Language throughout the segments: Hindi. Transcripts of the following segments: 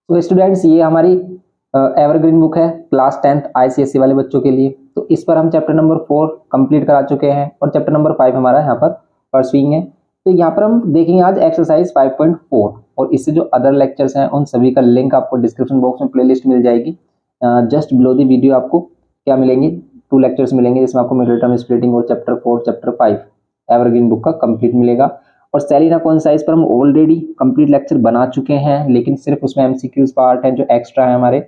तो स्टूडेंट्स ये हमारी एवरग्रीन बुक है क्लास 10th आईसीएसई वाले बच्चों के लिए। तो इस पर हम चैप्टर नंबर 4 कंप्लीट करा चुके हैं और चैप्टर नंबर 5 हमारा यहाँ पर परसुइंग है। तो यहाँ पर हम देखेंगे आज एक्सरसाइज 5.4 और इससे जो अदर लेक्चर्स हैं उन सभी का लिंक आपको डिस्क्रिप्शन बॉक्स में प्लेलिस्ट मिल जाएगी। जस्ट बिलो द वीडियो आपको क्या मिलेंगे, 2 लेक्चर्स मिलेंगे जिसमें आपको मिडिल टर्म स्प्लिटिंग और चैप्टर 4 चैप्टर 5 एवरग्रीन बुक का कंप्लीट मिलेगा। और सेलिना कॉन्साइज पर हम ऑलरेडी कंप्लीट लेक्चर बना चुके हैं, लेकिन सिर्फ उसमें एमसीक्यूज पार्ट है जो एक्स्ट्रा है हमारे,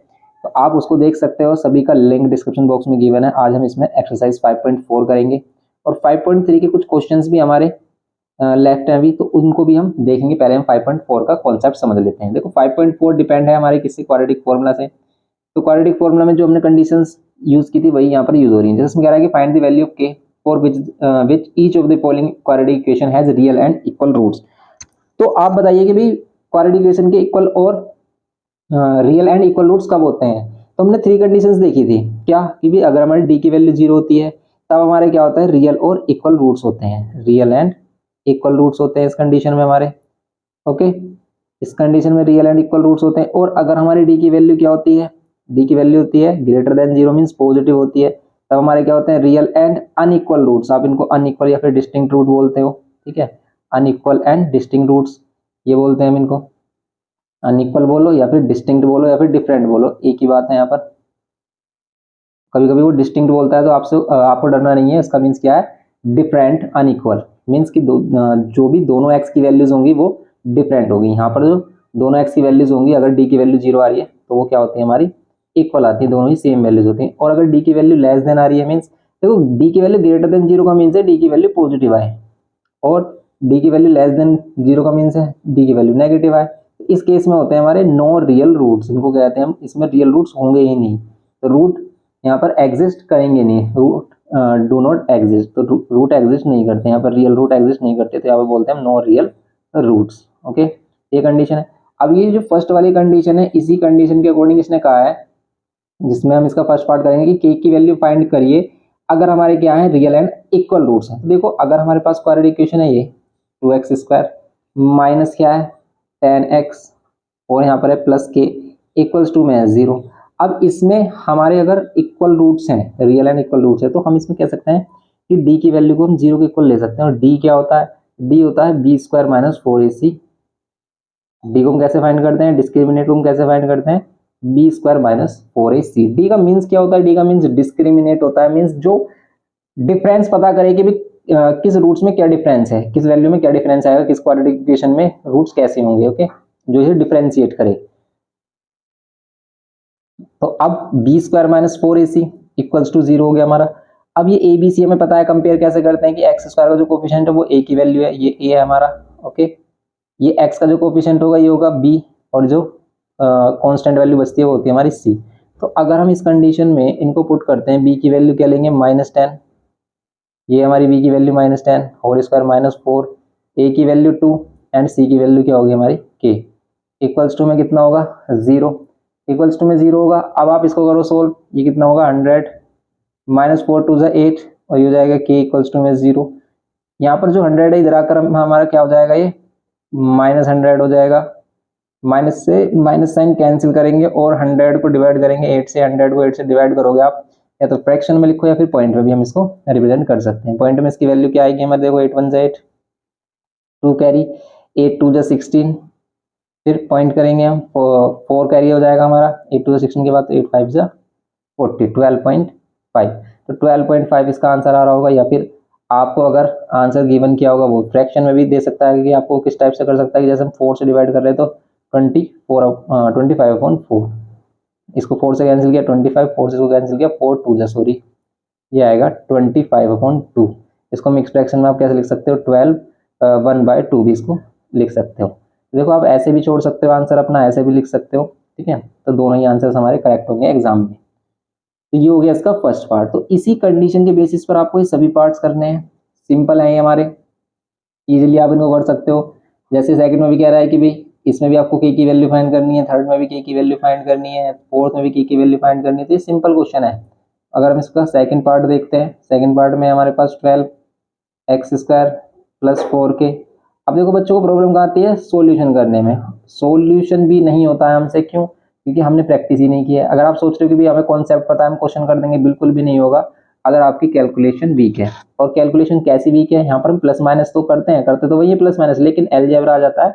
तो आप उसको देख सकते हो। सभी का लिंक डिस्क्रिप्शन बॉक्स में गिवन है। आज हम इसमें एक्सरसाइज 5.4 करेंगे और 5.3 के कुछ क्वेश्चंस भी हमारे लेफ्ट है अभी, तो उनको भी हम देखेंगे। पहले हम 5.4 का कॉन्सेप्ट समझ लेते हैं। देखो 5.4 डिपेंड है हमारे किससे, क्वाड्रेटिक फॉर्मूला से। तो क्वाड्रेटिक फॉर्मूला में जो हमने कंडीशंस यूज की थी वही यहाँ पर यूज हो रही है। जैसे इसमें कह रहा है कि find the value of K for which each of the following quadratic equation has real and equal roots. तो आप बताइए कि भाई क्वाड्रेटिक इक्वेशन के इक्वल और रियल एंड इक्वल रूट्स कब होते हैं। तो हमने 3 कंडीशंस देखी थी क्या, कि भाई अगर हमारी डी की वैल्यू 0 होती है तब हमारे क्या होता है, रियल और इक्वल रूट्स होते हैं, रियल एंड इक्वल रूट्स होते हैं इस कंडीशन में हमारे। ओके, इस कंडीशन में रियल एंड इक्वल रूट्स होते हैं। और अगर हमारी डी की वैल्यू क्या होती है, डी की वैल्यू होती है ग्रेटर देन 0 मीन्स पॉजिटिव होती है, तब हमारे क्या होते हैं, रियल एंड अनइक्वल रूट्स। आप इनको अनइक्वल या फिर डिस्टिंक्ट रूट बोलते हो, ठीक है, अनइक्वल एंड डिस्टिंक्ट रूट्स ये बोलते हैं हम इनको। अनइक्वल बोलो या फिर डिस्टिंक्ट बोलो या फिर डिफरेंट बोलो, एक ही बात है यहाँ पर। कभी कभी वो डिस्टिंक्ट बोलता है तो आपको डरना नहीं है, इसका मीन्स क्या है, डिफरेंट अनइक्वल मीन्स कि जो भी दोनों एक्स की वैल्यूज होंगी वो डिफरेंट होगी। यहाँ पर जो दोनों एक्स की वैल्यूज होंगी, अगर डी की वैल्यू 0 आ रही है तो वो क्या होती है, हमारी इक्वल आती है, दोनों ही सेम वैल्यूज होती हैं। और अगर डी की वैल्यू लेस देन आ रही है मीन्स, देखो डी की वैल्यू ग्रेटर देन 0 का मीन्स है डी की वैल्यू पॉजिटिव आए, और डी की वैल्यू लेस देन 0 का मीन्स है डी की वैल्यू नेगेटिव आए। इस केस में होते हैं हमारे नो रियल रूट्स, इनको कहते हैं हम, इसमें रियल रूट्स होंगे ही नहीं, तो रूट यहाँ पर एग्जिस्ट करेंगे नहीं, रूट डू नॉट एग्जिस्ट, तो रूट एग्जिस्ट नहीं करते यहाँ पर, रियल रूट एग्जिस्ट नहीं करते, तो यहाँ पर बोलते हैं हम नो रियल रूट्स। ओके, ये कंडीशन है। अब ये जो फर्स्ट वाली कंडीशन है, इसी कंडीशन के अकॉर्डिंग इसने कहा है, जिसमें हम इसका फर्स्ट पार्ट करेंगे कि के की वैल्यू फाइंड करिए अगर हमारे क्या है, रियल एंड इक्वल रूट्स हैं। तो देखो अगर हमारे पास क्वाड्रेटिक इक्वेशन है ये 2x² माइनस क्या है 10x और यहाँ पर है प्लस के इक्वल्स टू में है 0। अब इसमें हमारे अगर इक्वल रूट्स हैं, रियल एंड इक्वल रूट्स है, तो हम इसमें कह सकते हैं कि डी की वैल्यू को हम 0 के इक्वल ले सकते हैं। और डी क्या होता है, डी होता है b² माइनस 4ac। डी को हम कैसे फाइंड करते हैं, डिस्क्रिमिनेट को हम कैसे फाइंड करते हैं, b² माइनस 4ac। डी का मीन्स क्या होता है, डी का मीन्स डिस्क्रिमिनेट होता है, मीन्स जो डिफरेंस पता करे कि भी किस रूट्स में क्या डिफरेंस है, किस वैल्यू में क्या डिफरेंस आएगा, किस क्वाड्रेटिक इक्वेशन में रूट्स कैसे होंगे। ओके, जो ये डिफरेंशिएट करे। तो अब b² minus 4ac equals to 0 हो गया हमारा। अब ये abc हमें पता है, कंपेयर कैसे करते हैं कि x² का जो कोफिशिएंट है वो a की वैल्यू है, ये a है हमारा। ओके, ये x का जो कोफिशिएंट होगा ये होगा b, और जो कांस्टेंट वैल्यू बचती है वो होती है हमारी c। तो अगर हम इस कंडीशन में इनको पुट करते हैं, b की वैल्यू क्या लेंगे -10, ये हमारी b की वैल्यू -10 होल स्क्वायर -4, a की वैल्यू 2 एंड c की वैल्यू क्या होगी हमारी k, इक्वल्स टू में कितना होगा 0, इक्वल्स टू में 0 होगा। अब आप इसको करो सोल्व, ये कितना होगा 100 -4 2 = 8 और ये हो जाएगा k इक्वल्स टू में 0। यहाँ पर जो 100 है इधर आकर हमारा क्या हो जाएगा, ये -100 हो जाएगा, माइनस से माइनस साइन कैंसिल करेंगे और 100 को डिवाइड करेंगे 8 से, 100 को 8 से डिवाइड करोगे आप, या तो फ्रैक्शन में लिखो या फिर पॉइंट में भी हम इसको रिप्रेजेंट कर सकते हैं। पॉइंट में इसकी वैल्यू क्या आएगी हमारे, देखो 8 1 = 8, 2 कैरी, 8 2 = 16, फिर पॉइंट करेंगे हम 4 कैरी हो जाएगा हमारा, 8 2 = 16 के बाद, तो 8 5 = 40, 12.5। तो 12.5 इसका आंसर आ रहा होगा। या फिर आपको अगर आंसर गिवन किया होगा वो फ्रैक्शन में भी दे सकता है, कि आपको किस टाइप से कर सकता है कि जैसे हम 4 से डिवाइड कर रहे हैं तो 25/4, इसको 4 से कैंसिल किया 25, 4 से इसको कैंसिल किया 4 2 = सॉरी, ये आएगा 25/2। इसको हम एक्सप्रेशन में आप कैसे लिख सकते हो, 12 1/2 भी इसको लिख सकते हो। देखो आप ऐसे भी छोड़ सकते हो आंसर अपना, ऐसे भी लिख सकते हो, ठीक है, तो दोनों ही आंसर्स हमारे करेक्ट होंगे एग्जाम में। तो ये हो गया इसका फर्स्ट पार्ट। तो इसी कंडीशन के बेसिस पर आपको ये सभी पार्ट्स करने हैं, सिंपल है ये हमारे, इजीली आप इनको कर सकते हो। जैसे सेकंड में भी कह रहा है कि भाई इसमें भी आपको के की वैल्यू फाइंड करनी है, थर्ड में भी के की वैल्यू फाइंड करनी है, फोर्थ में भी के की वैल्यू फाइंड करनी है, तो ये सिंपल क्वेश्चन है। अगर हम इसका सेकंड पार्ट देखते हैं, सेकंड पार्ट में हमारे पास 12x² + 4k। अब देखो बच्चों को प्रॉब्लम कहाँ आती है, सॉल्यूशन करने में। सॉल्यूशन भी नहीं होता है हमसे, क्यों? क्योंकि हमने प्रैक्टिस ही नहीं की है। अगर आप सोच रहे हो कि भाई हमें कॉन्सेप्ट पता है हम क्वेश्चन कर देंगे, बिल्कुल भी नहीं होगा अगर आपकी कैलकुलेशन वीक है। और कैलकुलेशन कैसी वीक है, यहाँ पर हम प्लस माइनस तो करते तो वही है प्लस माइनस, लेकिन अलजेब्रा आ जाता है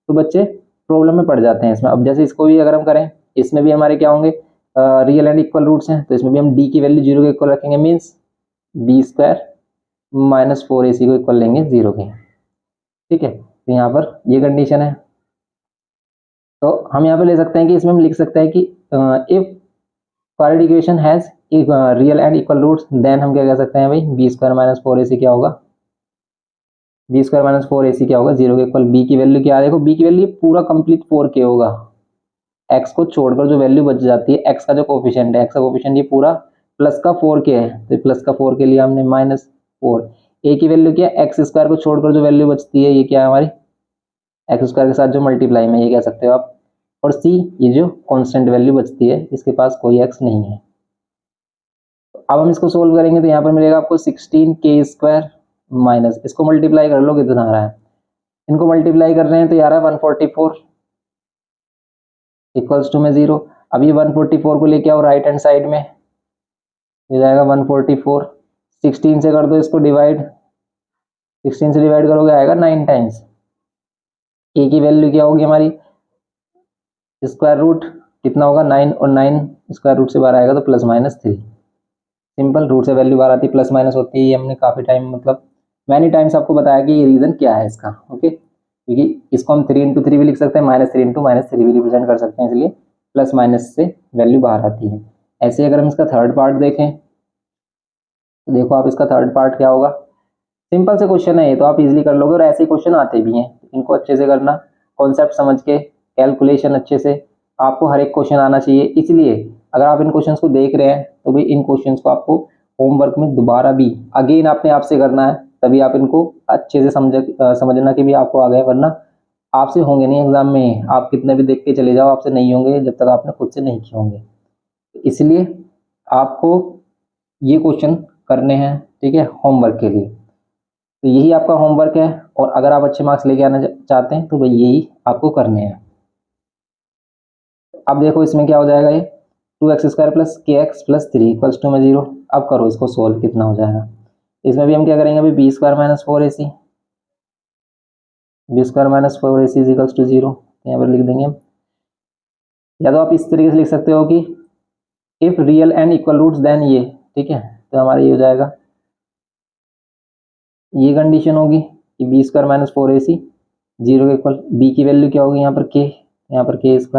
तो बच्चे प्रॉब्लम में पड़ जाते हैं इसमें। अब जैसे इसको भी अगर हम करें, इसमें भी हमारे क्या होंगे, रियल एंड इक्वल रूट्स हैं, तो इसमें भी हम डी की वैल्यू 0 के इक्वल रखेंगे, means B square minus 4ac को इक्वल लेंगे 0 के। ठीक है, तो यहाँ पर ये कंडीशन है। तो हम यहाँ पे ले सकते हैं कि इसमें हम लिख सकते हैं कि if quadratic equation has real and equal roots, then हम क्या कह सकते हैं भाई, बी स्क्वायर माइनस 4ac क्या होगा, बी स्क्वायर माइनस 4ac क्या होगा, 0 के इक्वल। बी की वैल्यू क्या है, देखो बी की वैल्यू पूरा कंप्लीट 4k होगा, एक्स को छोड़कर जो वैल्यू बच जाती है, एक्स का जो कोफिशिएंट है, एक्स का कोफिशिएंट ये पूरा प्लस का 4k है, तो प्लस का 4 के लिए हमने -4। ए की वैल्यू क्या है, एक्स स्क्वायर को छोड़कर जो वैल्यू बचती है ये क्या है हमारी, एक्स स्क्वायर के साथ जो मल्टीप्लाई में, ये कह सकते हो आप। और सी, ये जो कांस्टेंट वैल्यू बचती है, इसके पास कोई एक्स नहीं है। अब हम इसको सोल्व करेंगे तो यहाँ पर मिलेगा आपको 16k स्क्वायर माइनस, इसको मल्टीप्लाई कर लो कितना आ रहा है, इनको मल्टीप्लाई कर रहे हैं तो यार है 144 इक्वल्स टू में 0। अब ये 144 को लेके आओ राइट हैंड साइड में, ये जाएगा 144, 16 से कर दो इसको डिवाइड, 16 से डिवाइड करोगे आएगा 9 टाइम्स। ए की वैल्यू क्या होगी हमारी, स्क्वायर रूट कितना होगा 9, और 9 स्क्वायर रूट से बाहर आएगा तो +-3। सिंपल, रूट से वैल्यू बाहर आती है प्लस माइनस होती है, ये हमने काफ़ी टाइम मतलब मैनी टाइम्स आपको बताया कि ये रीज़न क्या है इसका। ओके, क्योंकि इसको हम 3 × 3 भी लिख सकते हैं, -3 × -3 भी रिप्रेजेंट कर सकते हैं, इसलिए प्लस माइनस से वैल्यू बाहर आती है। ऐसे अगर हम इसका थर्ड पार्ट देखें तो देखो आप इसका थर्ड पार्ट क्या होगा, सिंपल से क्वेश्चन है ये तो आप इजीली कर लोगे, और ऐसे क्वेश्चन आते भी हैं, इनको अच्छे से करना, कॉन्सेप्ट समझ के, कैलकुलेशन अच्छे से, आपको हर एक क्वेश्चन आना चाहिए। इसलिए अगर आप इन क्वेश्चंस को देख रहे हैं तो भी इन क्वेश्चंस को आपको होमवर्क में दोबारा भी अगेन अपने आप से करना है, तभी आप इनको अच्छे से समझना कि भी आपको आ गया, वरना आपसे होंगे नहीं एग्जाम में। आप कितने भी देख के चले जाओ, आपसे नहीं होंगे जब तक आपने खुद से नहीं किए होंगे। इसलिए आपको ये क्वेश्चन करने हैं, ठीक है, होमवर्क के लिए। तो यही आपका होमवर्क है, और अगर आप अच्छे मार्क्स लेके आना चाहते हैं तो भाई यही आपको करने हैं। अब देखो इसमें क्या हो जाएगा, ये 2x² + kx + 3 = में 0। अब करो इसको सोल्व, कितना हो जाएगा। इसमें भी हम क्या करेंगे अभी, b² - 4ac, b² - 4ac = 0, यहाँ पर लिख देंगे हम। या तो आप इस तरीके से लिख सकते हो कि if real and equal roots then ये, ठीक है, तो हमारा ये हो जाएगा, ये कंडीशन होगी कि b² - 4ac 0 के इक्वल। b की वैल्यू क्या होगी यहाँ पर k, यहाँ पर k² -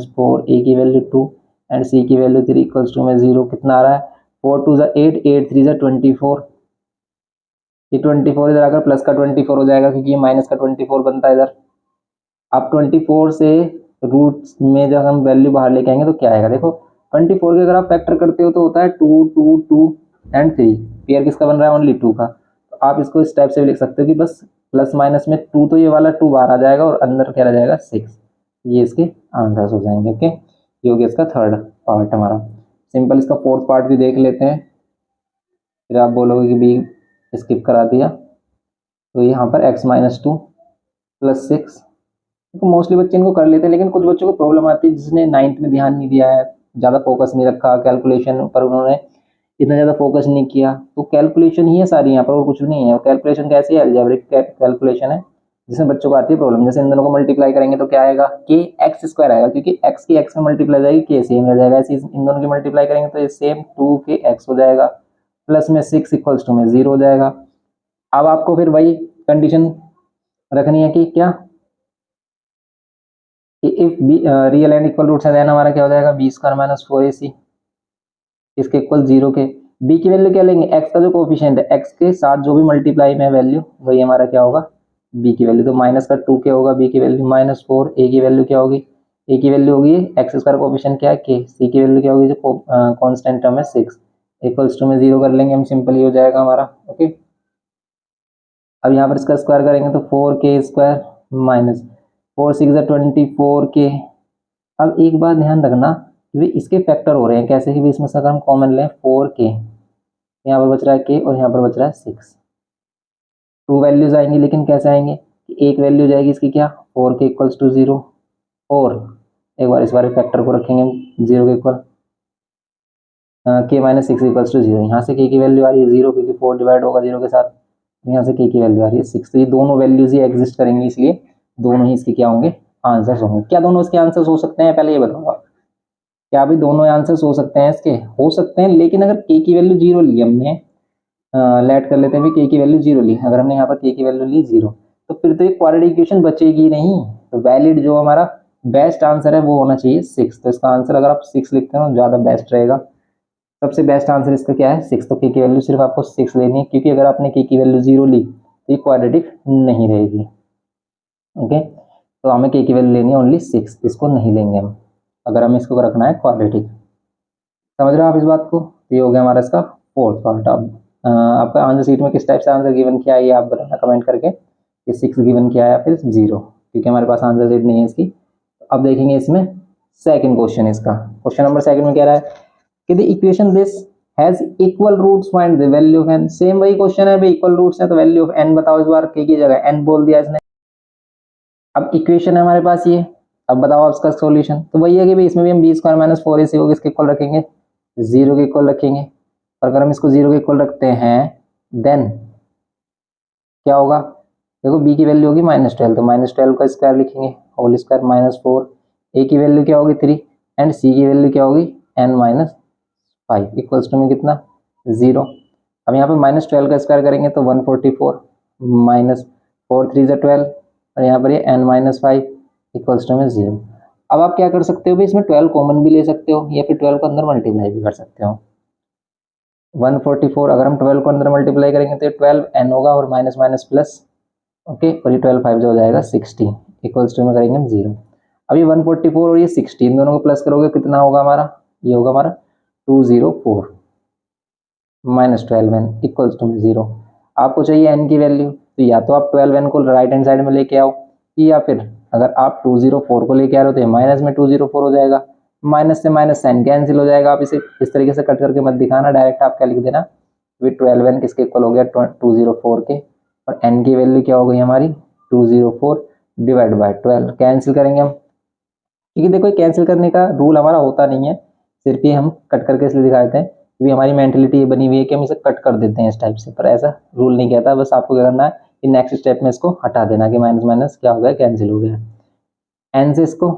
4, a की वैल्यू 2 एंड c की वैल्यू 3 = में 0। कितना आ रहा है, 4 2 8, 8 3 24, ये 24 इधर आकर प्लस का 24 हो जाएगा, क्योंकि ये माइनस का 24 बनता है इधर। अब 24 से रूट्स में जब हम वैल्यू बाहर लेके आएंगे तो क्या आएगा, देखो 24 के अगर आप फैक्टर करते हो तो होता है 2 2 2 एंड 3, पेयर किसका बन रहा है, ओनली 2 का। तो आप इसको इस टाइप से भी लिख सकते हो कि बस प्लस माइनस में 2, तो ये वाला 2 बाहर आ जाएगा और अंदर क्या रह जाएगा 6। ये इसके आंसर्स हो जाएंगे। ओके, ये हो गया इसका थर्ड पार्ट हमारा। सिंपल, इसका फोर्थ पार्ट भी देख लेते हैं, फिर आप बोलोगे कि बी स्किप करा दिया। तो यहाँ पर x - 2 + 6, तो मोस्टली बच्चे इनको कर लेते हैं, लेकिन कुछ बच्चों को प्रॉब्लम आती है जिसने 9th में ध्यान नहीं दिया है, ज़्यादा फोकस नहीं रखा कैलकुलेशन पर, उन्होंने इतना ज़्यादा फोकस नहीं किया, तो कैलकुलेशन ही है सारी यहाँ पर और कुछ नहीं है। कैलकुलेशन कैसी है, अलजेब्रिक कैलकुलेशन है, जिसमें बच्चों को आती है प्रॉब्लम। जैसे इन दोनों को मल्टीप्लाई करेंगे तो क्या आएगा, kx² आएगा, क्योंकि x की x में मल्टीप्लाई जाएगी k सेम रह जाएगा। ऐसे इन दोनों की मल्टीप्लाई करेंगे तो ये सेम 2kx हो जाएगा, प्लस में 6 = में 0 हो जाएगा। अब आपको फिर वही कंडीशन रखनी है कि क्या, if real and equal roots है, देन हमारा क्या हो जाएगा, b² - 4ac इसके इक्वल 0 के। b की वैल्यू क्या लेंगे, x का जो कोफिशिएंट है, x के साथ जो भी मल्टीप्लाई में वैल्यू, वही हमारा क्या होगा, b की वैल्यू। तो माइनस का 2k होगा, b की वैल्यू -4, a की वैल्यू क्या होगी, a की वैल्यू होगी x² कोफिशिएंट क्या है k, c की वैल्यू क्या होगी, जो कांस्टेंट टर्म है 6 = में 0 कर लेंगे हम, सिंपल ही हो जाएगा हमारा। ओके, अब यहाँ पर इसका स्क्वायर करेंगे तो 4k² - 4 6 24k। अब एक बात ध्यान रखना, वे इसके फैक्टर हो रहे हैं कैसे, कि इसमें से अगर हम कॉमन लें 4k, यहाँ पर बच रहा है k और यहाँ पर बच रहा है 6, टू वैल्यूज आएंगी, लेकिन कैसे आएंगे एक वैल्यू जाएगी इसकी क्या 4 के इक्वल्स टू 0, और एक बार इस बार फैक्टर को रखेंगे 0 के इक्वल k-6 इक्वल्स टू 0। यहाँ से k की वैल्यू आ रही है 0 क्योंकि 4 डिवाइड होगा 0 के साथ, यहाँ से k की वैल्यू आ रही है 6। तो ये दोनों वैल्यूज ही एग्जिस्ट करेंगी, इसलिए दोनों ही इसके क्या होंगे आंसर्स होंगे। क्या दोनों इसके आंसर्स हो सकते हैं, पहले ये बताओ आप। क्या भी दोनों आंसर्स हो सकते हैं इसके? हो सकते हैं, लेकिन अगर k की वैल्यू 0 ली हमने, लेट कर लेते हैं भी k की वैल्यू 0 ली, अगर हमने यहाँ पर k की वैल्यू ली 0, तो फिर तो एक क्वाड्रेटिक इक्वेशन बचेगी नहीं। तो वैलिड जो हमारा बेस्ट आंसर है वो होना चाहिए 6। तो इसका आंसर अगर आप 6 लिखते हो ज़्यादा बेस्ट रहेगा। सबसे बेस्ट आंसर इसका क्या है 6। तो k की वैल्यू सिर्फ आपको 6 लेनी है, क्योंकि अगर आपने k की वैल्यू 0 ली तो ये क्वाड्रेटिक नहीं रहेगी। ओके, तो हमें k की वैल्यू लेनी है ओनली 6, इसको नहीं लेंगे हम अगर हमें इसको रखना है क्वाड्रेटिक। समझ रहे हो आप इस बात को? ये हो गया हमारा इसका फोर्थ पार्ट। अब आपका आंसर शीट में किस टाइप से आंसर गिवन किया है ये आप बताना कमेंट करके कि 6 गिवन किया है या फिर 0, क्योंकि हमारे पास आंसर शीट नहीं है इसकी। अब देखेंगे इसमें सेकंड क्वेश्चन इसका। क्वेश्चन नंबर सेकंड में कह रहा है कि the equation this has equal roots find the value of n। Same वही क्वेश्चन है भाई, इक्वल रूट्स है तो वैल्यू ऑफ n बताओ। इस बार k की जगह n बोल दिया इसने। अब इक्वेशन है हमारे पास ये, अब बताओ आप इसका सॉल्यूशन। तो वही है कि भाई इसमें भी हम b स्क्वायर माइनस 4ac को किसके इक्वल रखेंगे 0 के इक्वल रखेंगे। और अगर हम इसको 0 के इक्वल रखते हैं देन क्या होगा, देखो b की वैल्यू होगी -12, तो -12 का स्क्वायर लिखेंगे होल स्क्वायर -4। a की वैल्यू क्या होगी 3 एंड c की वैल्यू क्या होगी n-5 इक्वल्स टू में कितना 0। अब यहाँ पे -12 का स्क्वायर करेंगे तो 144 -4 3 12, और यहाँ पर ये n-5 इक्वल्स टू में 0। अब आप क्या कर सकते हो भी, इसमें 12 कॉमन भी ले सकते हो या फिर 12 को अंदर मल्टीप्लाई भी कर सकते हो। 144 अगर हम 12 को अंदर मल्टीप्लाई करेंगे तो 12 n होगा और माइनस माइनस प्लस, ओके, और ये 12 5 जो हो जाएगा 16 इक्वल्स टू में करेंगे हम 0। अब ये 144 और ये 16 दोनों को प्लस करोगे कितना होगा हमारा, ये होगा हमारा 204 -12 n इक्वल्स टू में 0। आपको चाहिए n की वैल्यू, तो या तो आप 12 n को राइट हैंड साइड में लेके आओ, या फिर अगर आप 204 को लेके आ रहे हो तो माइनस में 204 हो जाएगा, माइनस से माइनस साइन कैंसिल हो जाएगा। आप इसे इस तरीके से कट करके मत दिखाना, डायरेक्ट आप क्या लिख देना विद 12 n किसके इक्वल हो गया 204 के, और n की वैल्यू क्या हो गई हमारी 204 डिवाइड बाय 12। कैंसिल करेंगे हम, क्योंकि देखो कैंसिल करने का रूल हमारा होता नहीं है, सिर्फ ये हम कट करके इसलिए दिखा देते हैं क्योंकि हमारी मेंटेलिटी ये बनी हुई है कि हम इसे कट कर देते हैं इस टाइप से, पर ऐसा रूल नहीं कहता। बस आपको क्या करना है कि नेक्स्ट स्टेप में इसको हटा देना कि माइनस माइनस क्या हो गया कैंसिल हो गया। एन से इसको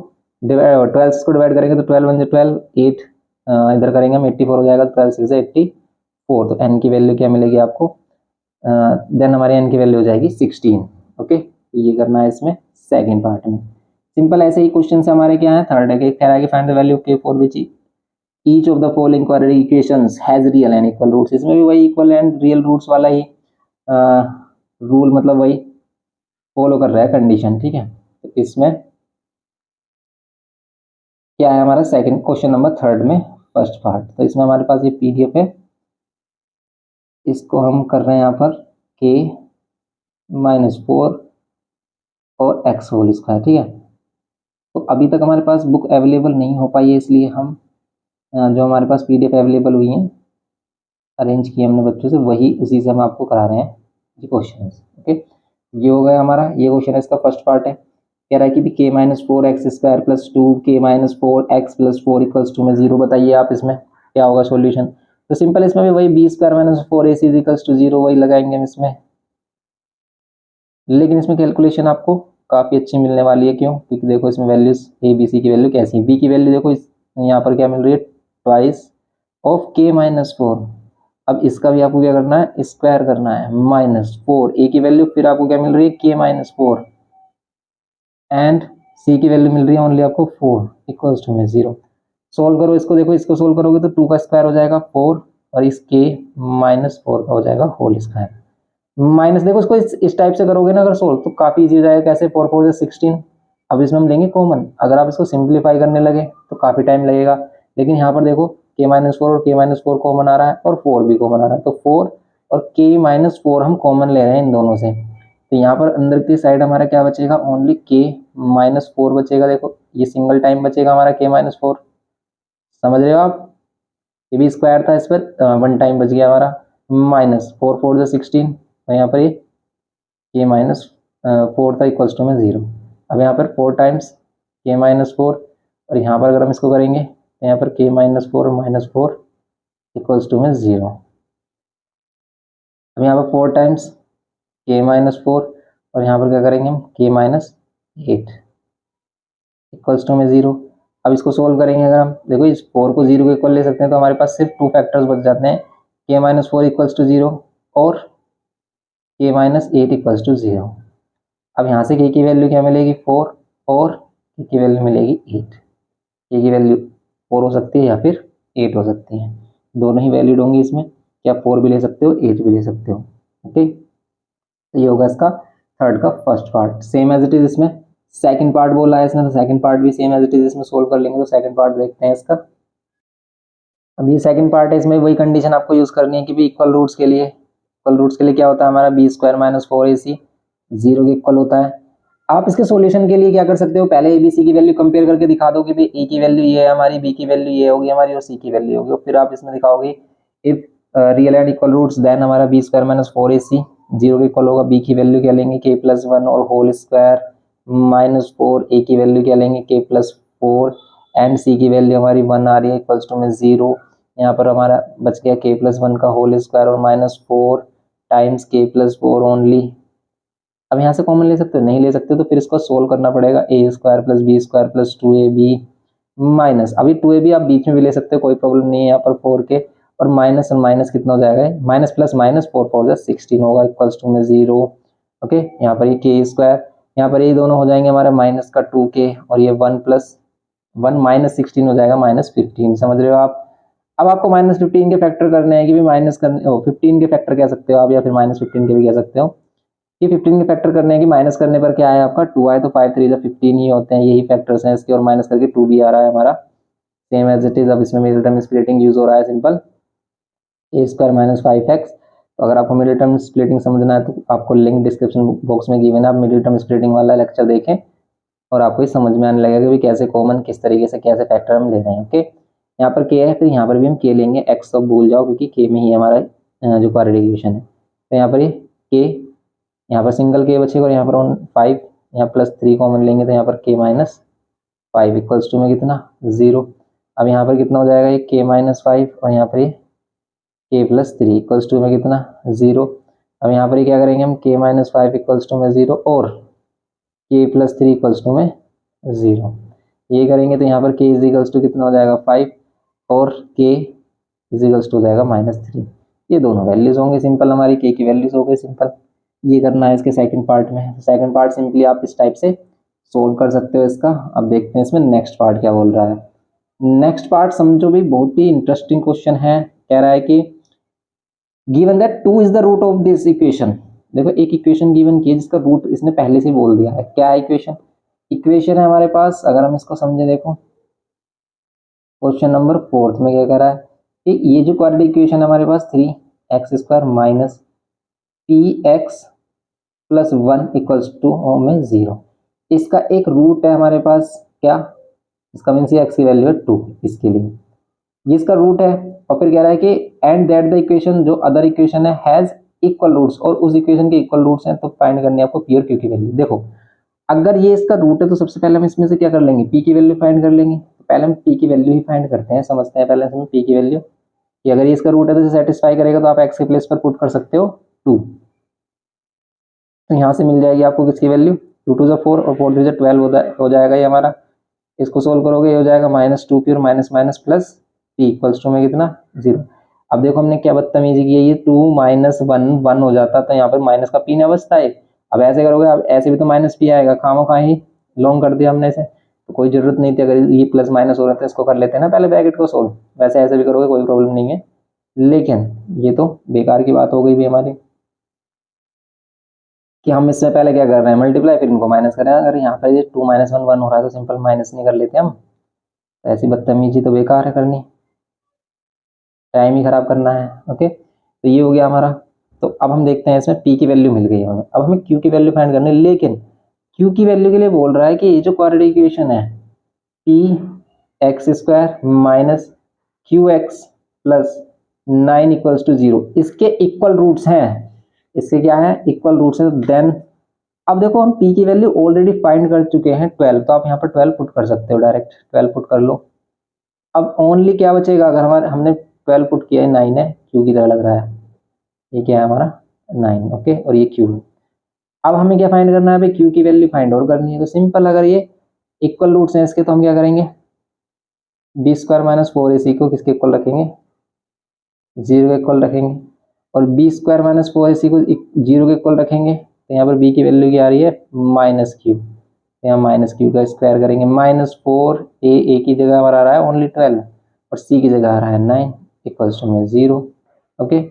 12 को डिवाइड करेंगे तो 12 1 12 8, इधर करेंगे हम 84 हो जाएगा, 12 6 84। तो एन की वैल्यू क्या मिलेगी आपको, देन हमारी एन की वैल्यू हो जाएगी 16। ओके, ये करना है इसमें सेकंड पार्ट में। सिंपल ऐसे ही क्वेश्चन से हमारे क्या है थर्ड है कि कह रहा है कि find the value of k for which each of the following quadratic equations has real and equal roots. इसमें भी वही इक्वल एंड रियल रूट्स वाला ही रूल, मतलब वही फॉलो कर रहा है कंडीशन, ठीक है। तो इसमें क्या है हमारा सेकंड क्वेश्चन नंबर थर्ड में फर्स्ट पार्ट। तो इसमें हमारे पास ये पीडीएफ है, इसको हम कर रहे हैं यहाँ पर k-4 और x होल स्क्वायर, ठीक है। तो अभी तक हमारे पास बुक अवेलेबल नहीं हो पाई है, इसलिए हम जो हमारे पास पीडीएफ अवेलेबल हुई है अरेंज किए हमने बच्चों से, वही उसी से हम आपको करा रहे हैं ये क्वेश्चन। ओके, ये हो गया हमारा, ये क्वेश्चन है इसका फर्स्ट पार्ट है। कह रहा है कि भी k-4x² plus 2k-4x+4 equals to में 0 बताइए आप इसमें क्या होगा सॉल्यूशन। तो सिंपल इसमें भी वही b² - 4ac इक्वल्स टू 0 वही लगाएंगे हम इसमें, लेकिन इसमें कैलकुलेशन आपको काफ़ी अच्छी मिलने वाली है। क्यों? क्योंकि देखो इसमें वैल्यूज ए बी सी की वैल्यू कैसी है, बी की वैल्यू देखो यहाँ पर क्या मिल रही है ट्वाइस ऑफ k-4। अब इसका भी आपको क्या करना है स्क्वायर करना है -4, ए की वैल्यू फिर आपको क्या मिल रही है k-4 एंड सी की वैल्यू मिल रही है ओनली आपको 4 इक्वल्स टू में 0। सोल्व करो इसको, देखो इसको सोल्व करोगे तो 2 का स्क्वायर हो जाएगा 4 और इस k-4 का हो जाएगा होल स्क्वायर माइनस। देखो इसको इस टाइप से करोगे ना अगर सोल्व तो काफ़ी इजी हो जाएगा। कैसे 4 4 से 16। अब इसमें हम लेंगे कॉमन, अगर आप इसको सिंप्लीफाई करने लगे तो काफ़ी टाइम लगेगा, लेकिन यहाँ पर देखो k-4 और k-4 कॉमन आ रहा है और 4 भी कॉमन आ रहा है, तो 4 और k-4 हम कॉमन ले रहे हैं इन दोनों से। तो यहाँ पर अंदर की साइड हमारा क्या बचेगा ओनली k-4 बचेगा। देखो ये सिंगल टाइम बचेगा हमारा k-4, समझ रहे हो आप। ये भी स्क्वायर था, इस पर 1 टाइम बच गया हमारा -4 4 से 16, तो यहाँ पर ये k-4 4 था इक्वल्स टू में 0। अब यहाँ पर 4 टाइम्स के माइनस 4, और यहाँ पर अगर हम इसको करेंगे तो यहाँ पर के माइनस 4 और माइनस 4 इक्वल्स टू में 0। अब यहाँ पर 4 टाइम्स के माइनस 4, और यहाँ पर क्या करेंगे हम के माइनस 8 इक्वल्स टू में 0। अब इसको सोल्व करेंगे अगर हम, देखो इस 4 को 0 के इक्वल ले सकते हैं, तो हमारे पास सिर्फ 2 फैक्टर्स बच जाते हैं, के माइनस 4 इक्वल्स टू 0 और के माइनस 8 इक्वल्स टू 0। अब यहाँ से के की वैल्यू क्या मिलेगी 4, और के की वैल्यू मिलेगी 8। के की वैल्यू 4 हो सकती है या फिर 8 हो सकती है, दोनों ही वैलिड होंगी इसमें, क्या 4 भी ले सकते हो 8 भी ले सकते हो। ओके, तो ये होगा इसका थर्ड का first part. Same as it is इसमें सेकंड पार्ट बोला है इसने, तो सेकंड पार्ट भी सेम एज इट इज इसमें सोल्व कर लेंगे। तो सेकंड पार्ट देखते हैं इसका। अब ये सेकंड पार्ट है, इसमें वही कंडीशन आपको यूज करनी है कि भी इक्वल रूट्स के लिए क्या होता है हमारा बी स्क्वायर माइनस 4ac 0 के इक्वल होता है। आप इसके सॉल्यूशन के लिए क्या कर सकते हो, पहले एबीसी की वैल्यू कंपेयर करके दिखा दो कि भाई ए की वैल्यू ये है हमारी, बी की वैल्यू ये होगी हमारी, और सी की वैल्यू होगी, और फिर आप इसमें दिखाओगे if real and equal roots then हमारा बी स्क्वायर माइनस 4ac 0 के इक्वल होगा। बी की वैल्यू क्या लेंगे के प्लस 1 और होल स्क्वायर माइनस 4, ए की वैल्यू क्या लेंगे के प्लस 4 एंड सी की वैल्यू हमारी 1 आ रही है इक्वल्स टू में 0। यहाँ पर हमारा बच गया के प्लस 1 का होल स्क्वायर और माइनस 4 टाइम्स के प्लस 4 ओनली। अब यहाँ से कॉमन ले सकते हो, नहीं ले सकते तो फिर इसको सोल्व करना पड़ेगा, A square plus B square plus 2ab minus, अभी 2ab आप बीच में भी ले सकते हो, कोई प्रॉब्लम नहीं है। यहाँ पर 4 के और माइनस कितना हो जाएगा, माइनस प्लस माइनस 4 4 16 होगा इक्वल्स टू में 0। ओके, यहाँ पर ये के स्क्वायर, यहाँ पर ये दोनों हो जाएंगे हमारे माइनस का 2k, और ये 1 प्लस 1 माइनस 16 हो जाएगा माइनस 15, समझ रहे हो आप। अब आपको माइनस 15 के फैक्टर करने हैं कि भी माइनस करने 15 के फैक्टर कह सकते हो आप, या फिर माइनस 15 के भी कह सकते हो। ये 15 के फैक्टर करने हैं कि माइनस करने पर क्या है आपका 2 आए, तो 5 3 15 ही होते हैं, यही फैक्टर्स हैं इसके, और माइनस करके 2 भी आ रहा है हमारा सेम एज इट इज। अब इसमें मिडिल टर्म स्प्लिटिंग यूज हो रहा है, सिंपल ए स्क्वायर माइनस 5x। तो अगर आपको मिडिल टर्म स्प्लिटिंग समझना है तो आपको लिंक डिस्क्रिप्शन बॉक्स में गिवन है, आप मिडिल टर्म स्प्लिटिंग वाला लेक्चर देखें और आपको ये समझ में आने लगेगा कि कैसे कॉमन किस तरीके से कैसे फैक्टर हम ले रहे हैं। ओके, यहाँ पर के है, फिर यहाँ पर भी हम के लेंगे, एक्स तो भूल जाओ क्योंकि के में ही हमारा जो क्वाड्रेटिक इक्वेशन है। तो यहाँ पर ये के, यहाँ पर सिंगल के बचेगा, और यहाँ पर 5, यहाँ प्लस 3 कॉमन लेंगे तो यहाँ पर के माइनस 5 इक्वल्स टू में कितना 0। अब यहाँ पर कितना हो जाएगा ये के माइनस 5, और यहाँ पर ये के प्लस 3 इक्वल्स टू में कितना 0। अब यहाँ पर क्या करेंगे हम के माइनस 5 इक्वल्स टू में 0 और के प्लस 3 इक्वल्स टू में 0, ये करेंगे तो यहाँ पर के इज इक्वल्स टू कितना हो जाएगा 5, और के इज इक्वल्स टू हो जाएगा -3। ये दोनों वैल्यूज होंगे सिंपल, हमारी के की वैल्यूज हो गई सिंपल। ये करना है इसके सेकंड पार्ट में। सेकंड पार्ट सिंपली आप इस टाइप से सोल्व कर सकते हो इसका। अब देखते हैं इसमें नेक्स्ट पार्ट क्या बोल रहा है। नेक्स्ट पार्ट समझो भी बहुत ही इंटरेस्टिंग क्वेश्चन है। कह रहा है कि given that 2 is the root of this equation. देखो एक इक्वेशन गिवन की है जिसका रूट इसने पहले से बोल दिया है। क्या है इक्वेशन है हमारे पास, अगर हम इसको समझे, देखो क्वेश्चन नंबर 4 में क्या कह रहा है कि ये जो क्वाड्रेटिक इक्वेशन है हमारे पास 3x square minus px plus 1 equals to में 0, इसका एक रूट है हमारे पास, क्या इसका मीन्स ये x की वैल्यू है 2, इसके लिए ये इसका रूट है। और फिर कह रहा है कि एंड दैट द इक्वेशन, जो अदर इक्वेशन है हैज इक्वल रूट्स, और उस इक्वेशन के इक्वल रूट्स हैं, तो फाइंड करनी है आपको पी और क्यू की वैल्यू। देखो अगर ये इसका रूट है तो सबसे पहले हम इसमें से क्या कर लेंगे, पी की वैल्यू फाइंड कर लेंगे। तो पहले हम पी की वैल्यू ही फाइंड करते हैं, समझते हैं पहले इसमें पी की वैल्यू कि अगर ये इसका रूट है तो सेटिस्फाई करेगा तो आप एक्स के प्लेस पर पुट कर सकते हो 2। तो यहाँ से मिल जाएगी आपको किसकी वैल्यू 2 2 4 और 4 3 12 हो जाएगा ये हमारा। इसको सोल्व करोगे ये हो जाएगा -2p और minus minus plus p equals to में कितना 0। अब देखो हमने क्या बदतमीजी की है, ये 2 - 1 1 हो जाता तो यहाँ पर माइनस का p ना बचता है। अब ऐसे करोगे, अब ऐसे भी तो -p आएगा, खामोखा ही लॉन्ग कर दिया हमने इसे, तो कोई जरूरत नहीं थी। अगर ये प्लस माइनस हो रहे थे इसको कर लेते हैं ना पहले ब्रैकेट को सोल्व, वैसे ऐसे भी करोगे कोई प्रॉब्लम नहीं है, लेकिन ये तो बेकार की बात हो गई भी हमारी कि हम इससे पहले क्या कर रहे हैं मल्टीप्लाई, फिर इनको माइनस कर रहे हैं। अगर यहाँ पर ये 2 - 1 1 हो रहा है तो सिंपल माइनस नहीं कर लेते हम, ऐसी बदतमीजी तो बेकार है करनी, टाइम ही खराब करना है। ओके, तो ये हो गया हमारा। तो अब हम देखते हैं इसमें p की वैल्यू मिल गई हमें, अब हमें q की वैल्यू फाइंड करनी है। लेकिन q की वैल्यू के लिए बोल रहा है कि ये जो क्वाड्रेटिक इक्वेशन है p(x square minus qx plus 9 equals to 0, इसके इक्वल रूट्स हैं, इसके क्या है इक्वल रूट्स हैं, देन अब देखो हम p की वैल्यू ऑलरेडी फाइंड कर चुके हैं 12, तो आप यहाँ पर 12 पुट कर सकते हो, डायरेक्ट 12 पुट कर लो। अब ओनली क्या बचेगा, अगर हमारे हमने 12 पुट किया है 9 है, q की तरह लग रहा है, ये क्या है हमारा 9, ओके, और ये q है। अब हमें क्या फाइंड करना है, अभी q की वैल्यू फाइंड आउट करनी है। तो सिंपल, अगर ये इक्वल रूट्स हैं इसके, तो हम क्या करेंगे, बी स्क्वायर माइनस 4ac को किसके इक्वल रखेंगे, 0 के इक्वल रखेंगे, और बी स्क्वायर माइनस 4ac को 0 के इक्वल रखेंगे। तो यहाँ पर b की वैल्यू क्या आ रही है, माइनस क्यू, यहाँ माइनस क्यू का स्क्वायर करेंगे, माइनस 4a की जगह हमारा आ रहा है ओनली 12 और c की जगह आ रहा है 9 इक्वल्स टू में 0। ओके,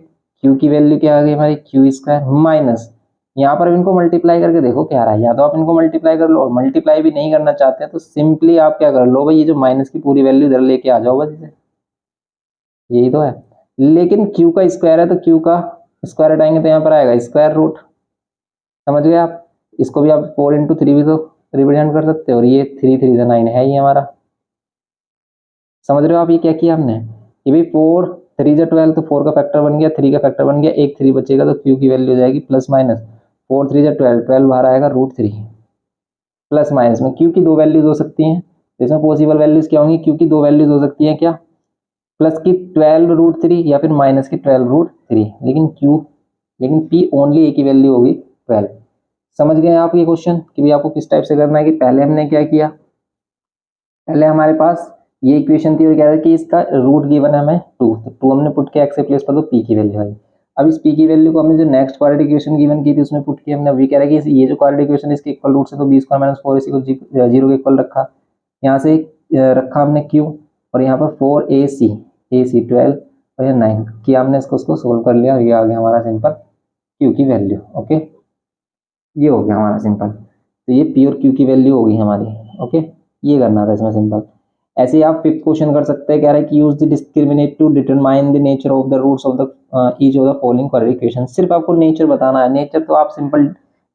q की वैल्यू क्या आ गई हमारी, क्यू स्क्वायर माइनस, यहाँ पर इनको मल्टीप्लाई करके देखो क्या आ रहा है, या तो आप इनको मल्टीप्लाई कर लो, और मल्टीप्लाई भी नहीं करना चाहते हैं तो सिंपली आप क्या कर लो भाई, ये जो माइनस की पूरी वैल्यू इधर लेके आ जाओ बस, यही तो है। लेकिन q का स्क्वायर है तो q का स्क्वायर हटाएंगे तो यहाँ पर आएगा स्क्वायर रूट, समझ गए आप। इसको भी आप 4 इंटू 3 भी तो रिप्रेजेंट कर सकते हो, और ये 3 3 से 9 है ये हमारा, समझ रहे हो आप। ये क्या किया हमने, ये भी 4 3 से 12, तो 4 का फैक्टर बन गया, 3 का फैक्टर बन गया, एक 3 बचेगा, तो q की वैल्यू हो जाएगी प्लस माइनस 4 3 से 12, 12 बाहर आएगा √3, प्लस माइनस में q की दो वैल्यूज हो सकती हैं, इसमें पॉसिबल वैल्यूज क्या होंगी, q की दो वैल्यूज हो सकती हैं क्या, प्लस की 12 √3 या फिर माइनस की 12 √3, लेकिन p ओनली a की वैल्यू होगी 12। समझ गए आप ये क्वेश्चन कि भी आपको किस टाइप से करना है, कि पहले हमने क्या किया, पहले हमारे पास ये इक्वेशन थी और क्या था कि इसका रूट गिवन है हमें 2, तो 2 हमने पुट किया, एक्स के प्लेस पर, तो p की वैल्यू आई। अब इस p की वैल्यू को हमने जो नेक्स्ट क्वाड्रेटिक इक्वेशन गिवन की थी उसमें पुट किया हमने। अभी कह रहा है कि ये जो क्वाड्रेटिक इक्वेशन है इसके इक्वल रूट से, तो बी स्क्वायर माइनस 4ac को 0 के इक्वल रखा, यहाँ से रखा हमने q, और यहाँ पर 4ac 12 और ये 9 किया हमने, उसको सोल्व कर लिया, ये आ गया हमारा सिंपल q की वैल्यू। ओके, ये हो गया हमारा सिंपल, तो ये प्योर q की वैल्यू होगी हमारी। ओके, ये करना था इसमें सिंपल। ऐसे ही आप फिफ्थ क्वेश्चन कर सकते हैं, कह रहा है कि use the discriminate to determine the nature of the roots of the each of the following quadratic equation. सिर्फ आपको नेचर बताना है, नेचर तो आप सिंपल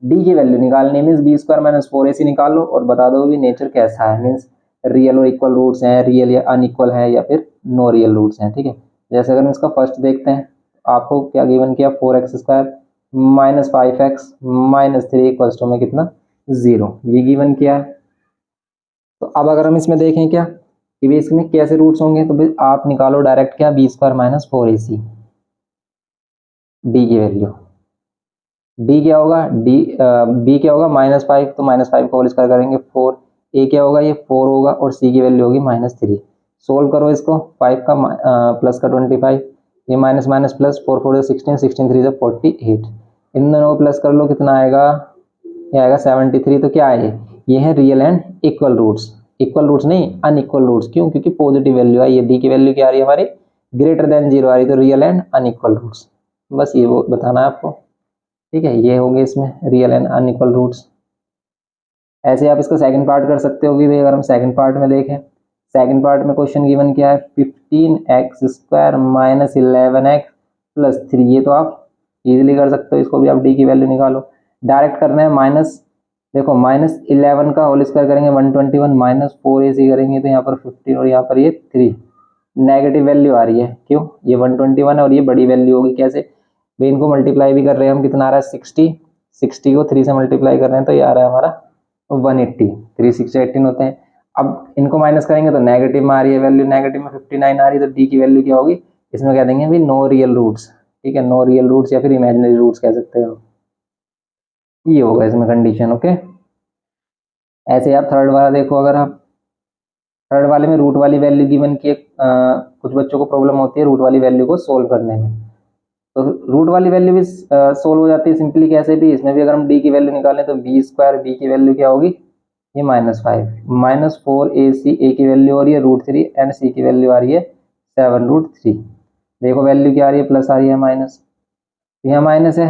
डी की वैल्यू निकालनी, means B square minus 4ac निकालो और बता दो भी नेचर कैसा है, मीन्स रियल और इक्वल रूट्स हैं, रियल या अनइक्वल है, या फिर नो रियल रूट्स हैं। ठीक है, जैसे अगर हम इसका फर्स्ट देखते हैं, आपको क्या गिवन किया, 4x² minus 5x minus 3 equals to में कितना 0, ये गिवन किया है। तो अब अगर हम इसमें देखें क्या कि भी इसमें कैसे रूट्स होंगे, तो भाई आप निकालो डायरेक्ट क्या, B square minus 4ac, D की वैल्यू, डी क्या होगा, बी क्या होगा -5, तो -5 का होल स्क्वायर करेंगे 4, ए क्या होगा, ये 4 होगा, और सी की वैल्यू होगी -3। सोल्व करो इसको, 5 का प्लस का 25, ये माइनस माइनस प्लस, 4 4 16, 16 3 48, इन दोनों को प्लस कर लो, कितना आएगा, ये आएगा 73। तो क्या है ये है real and equal roots, equal roots नहीं अनइक्वल रूट्स, क्यों, क्योंकि पॉजिटिव वैल्यू है, ये डी की वैल्यू क्या आ रही है हमारी, ग्रेटर देन 0 आ रही है, तो रियल एंड अनइक्वल रूट्स, बस ये वो बताना है आपको। ठीक है, ये होंगे इसमें रियल एंड अनइक्वल रूट्स। ऐसे आप इसका सेकंड पार्ट कर सकते हो कि भाई अगर हम सेकंड पार्ट में देखें, सेकंड पार्ट में क्वेश्चन गिवन क्या है, 15x² माइनस 11x प्लस 3, ये तो आप इजीली कर सकते हो, इसको भी आप डी की वैल्यू निकालो। डायरेक्ट करना है माइनस, देखो -11 का होल स्क्वायर करेंगे 121, माइनस 4ac करेंगे तो यहाँ पर 15 और यहाँ पर ये 3, नेगेटिव वैल्यू आ रही है, क्यों, ये 121 है और ये बड़ी वैल्यू होगी, कैसे भाई, इनको मल्टीप्लाई भी कर रहे हैं हम, कितना आ रहा है 60, 60 को 3 से मल्टीप्लाई कर रहे हैं तो ये आ रहा है हमारा 180, 3 6 18 होते हैं। अब इनको माइनस करेंगे तो नेगेटिव में आ रही है वैल्यू, नेगेटिव में 59 आ रही है, तो डी की वैल्यू क्या होगी, इसमें कह देंगे भाई नो रियल रूट्स। ठीक है, नो रियल रूट्स या फिर इमेजिनरी रूट्स कह सकते हो, ये होगा इसमें कंडीशन। ओके, ऐसे आप थर्ड वाला देखो, अगर आप थर्ड वाले में रूट वाली वैल्यू गिवन की, कुछ बच्चों को प्रॉब्लम होती है रूट वाली वैल्यू को सोल्व करने में, तो रूट वाली वैल्यू भी सोल्व हो जाती है सिंपली, कैसे भी, इसमें भी अगर हम डी की वैल्यू निकालें तो बी स्क्वायर, बी की वैल्यू क्या होगी, ये -5 -4ac ए की वैल्यू, और ये √3 एंड सी की वैल्यू आ रही है 7√3। देखो वैल्यू क्या आ रही है, प्लस आ रही है माइनस, यहाँ माइनस है।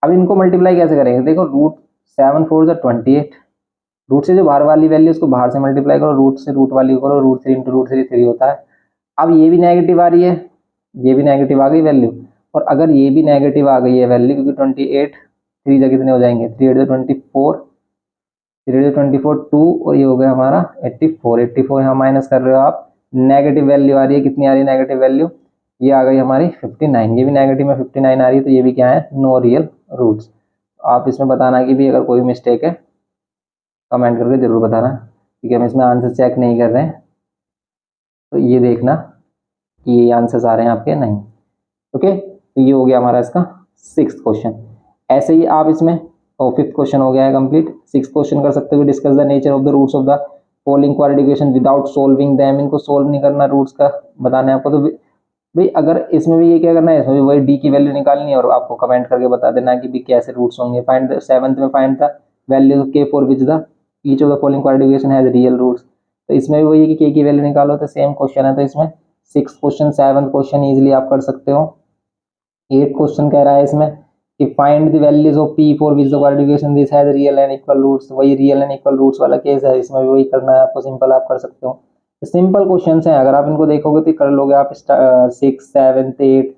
अब इनको मल्टीप्लाई कैसे करेंगे, देखो √7 4 28, रूट से जो बाहर वाली वैल्यू उसको बाहर से मल्टीप्लाई करो, रूट से रूट वाली करो, √3 इंटू √3 3 होता है। अब ये भी नेगेटिव आ रही है, ये भी नेगेटिव आ गई वैल्यू, और अगर ये भी नेगेटिव आ गई है वैल्यू, क्योंकि 28 3 जगह कितने हो जाएंगे, 3 8 24, 3 8 24 2, और ये हो गया हमारा 84, 84 यहाँ माइनस कर रहे हो आप, नेगेटिव वैल्यू आ रही है, कितनी आ रही है नेगेटिव वैल्यू, ये आ गई हमारी 59, ये भी नेगेटिव में 59 आ रही है, तो ये भी क्या है नो रियल रूट्स। आप इसमें बताना कि भी अगर कोई मिस्टेक है कमेंट करके ज़रूर बताना, क्योंकि हम इसमें आंसर चेक नहीं कर रहे हैं, तो ये देखना कि ये आंसर्स आ रहे हैं आपके नहीं। ओके, तो ये हो गया हमारा इसका 6th क्वेश्चन। ऐसे ही आप इसमें 5th क्वेश्चन हो गया है कंप्लीट। 6th क्वेश्चन कर सकते हो, discuss the nature of the roots of the following quadratic equation without solving them. इनको सोल्व नहीं करना, रूट्स का बताना है आपको। तो भाई अगर इसमें भी ये क्या करना है, इसमें भी वही डी की वैल्यू निकालनी है और आपको कमेंट करके बता देना कि भी कैसे रूट्स होंगे। फाइंड 7th में find the value K for which the each of the following quadratic equation has real roots. तो इसमें भी वही है कि के की वैल्यू निकालो, तो सेम क्वेश्चन है। तो इसमें 6th question 7th question easily आप कर सकते हो। 8th क्वेश्चन कह रहा है इसमें कि find the values of P for which the quadratic equation this has real and equal roots. वही रियल एंड इक्वल रूट्स वाला केस है, इसमें भी वही करना है आपको। सिंपल आप कर सकते हो, सिंपल क्वेश्चंस हैं, अगर आप इनको देखोगे तो कर लोगे आप। 6, 7, 8,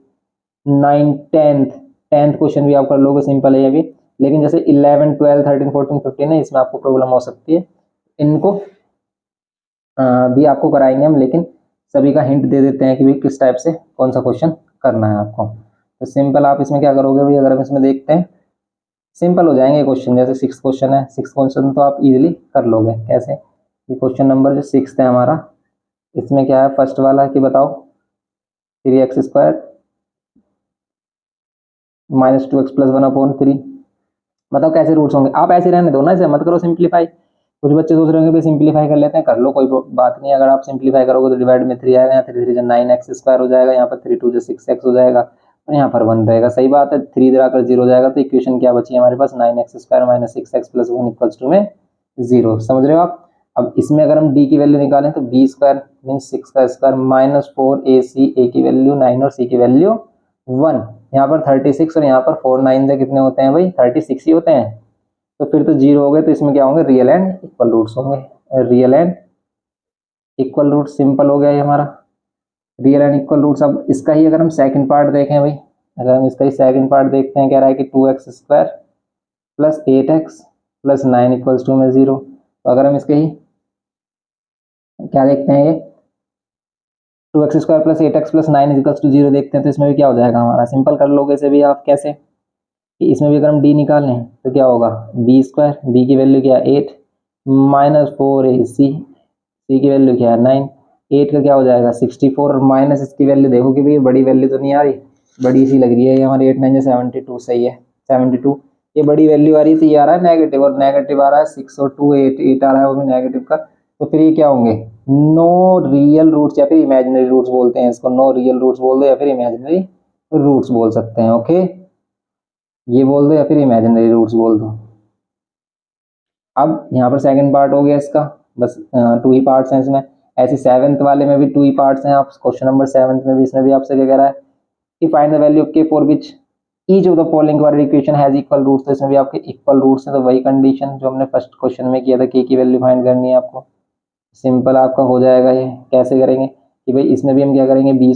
9, 10th क्वेश्चन भी आप कर लोगे, सिंपल है ये भी। लेकिन जैसे 11, 12, 13, 14, 15 है, इसमें आपको प्रॉब्लम हो सकती है। इनको भी आपको कराएंगे हम, लेकिन सभी का हिंट दे देते हैं कि भाई किस टाइप से कौन सा क्वेश्चन करना है आपको। तो सिंपल आप इसमें क्या करोगे भाई, अगर हम इसमें देखते हैं सिंपल हो जाएंगे क्वेश्चन। जैसे 6th क्वेश्चन है, 6th क्वेश्चन तो आप इजीली कर लोगे। कैसे, ये क्वेश्चन नंबर जो 6th है हमारा, इसमें क्या है, फर्स्ट वाला कि बताओ 3x² - 2x + 1/3। बताओ कैसे रूट्स होंगे। आप ऐसे रहने दो ना, इसे मत करो सिंप्लीफाई। कुछ बच्चे सोच रहे होंगे भाई सिंप्लीफाई कर लेते हैं, कर लो, कोई बात नहीं। अगर आप सिंप्लीफाई करोगे तो डिवाइड में 3 आएगा, यहाँ 3 3 9x² हो जाएगा, यहाँ पर 3 2 6x हो जाएगा, और यहाँ पर 1 रहेगा। सही बात है, 3 इधर आकर 0 हो जाएगा। तो इक्वेशन क्या बची है हमारे पास, 9x² - 6x + 1 = में 0। समझ रहे हो आप। अब इसमें अगर हम d की वैल्यू निकालें तो b² मीन्स 6 का स्क्वायर - 4ac, a की वैल्यू 9 और c की वैल्यू 1। यहाँ पर 36 और यहाँ पर 4 9 से कितने होते हैं भाई, 36 ही होते हैं। तो फिर तो 0 हो गए, तो इसमें क्या होंगे, रियल एंड इक्वल रूट्स होंगे। Real and equal root, simple हो गया ये हमारा रियल एंड इक्वल रूट्स। अब इसका ही अगर हम सेकंड पार्ट देखें भाई, अगर हम इसका ही सेकंड पार्ट देखते हैं, कह रहा है कि 2x² + 8x + 9 = में 0। तो अगर हम इसके ही क्या देखते हैं, ये 2x² + 8x + 9 = 0 देखते हैं, तो इसमें भी क्या हो जाएगा हमारा। सिंपल कर लोगे इसे भी आप। कैसे कि इसमें भी अगर हम d निकालें तो क्या होगा, b², b की वैल्यू क्या है 8 - 4ac, c की वैल्यू क्या है 9, 8 का क्या हो जाएगा 64, और माइनस इसकी वैल्यू देखो कि भाई बड़ी वैल्यू तो नहीं आ रही, बड़ी सी लग रही है ये हमारी 8 9 72। सही है 72, ये बड़ी वैल्यू आ रही है, तो ये आ रहा है नेगेटिव, और नेगेटिव आ रहा है 6 और 2 8 आ रहा है वो भी नेगेटिव का। तो फिर ये क्या होंगे, नो रियल रूट्स, या फिर इमेजिनरी रूट्स बोलते हैं इसको। नो रियल रूट्स बोल दो या फिर इमेजिनरी रूट्स बोल सकते हैं। ओके, ये बोल दो या फिर इमेजिनरी रूट्स बोल दो। अब यहाँ पर सेकंड पार्ट हो गया इसका, बस 2 ही पार्ट्स हैं इसमें। ऐसे 7th वाले में भी 2 ही पार्ट्स हैं। आप क्वेश्चन नंबर 7th में भी, इसमें भी आपसे क्या कह रहा है कि find the value of k for which each of the following quadratic equation has equal roots. तो इसमें भी आपके इक्वल रूट्स हैं, तो वही कंडीशन जो हमने फर्स्ट क्वेश्चन में किया था, k की वैल्यू फाइंड करनी है आपको। सिंपल आपका हो जाएगा ये। कैसे करेंगे कि भाई इसमें भी हम क्या करेंगे, b²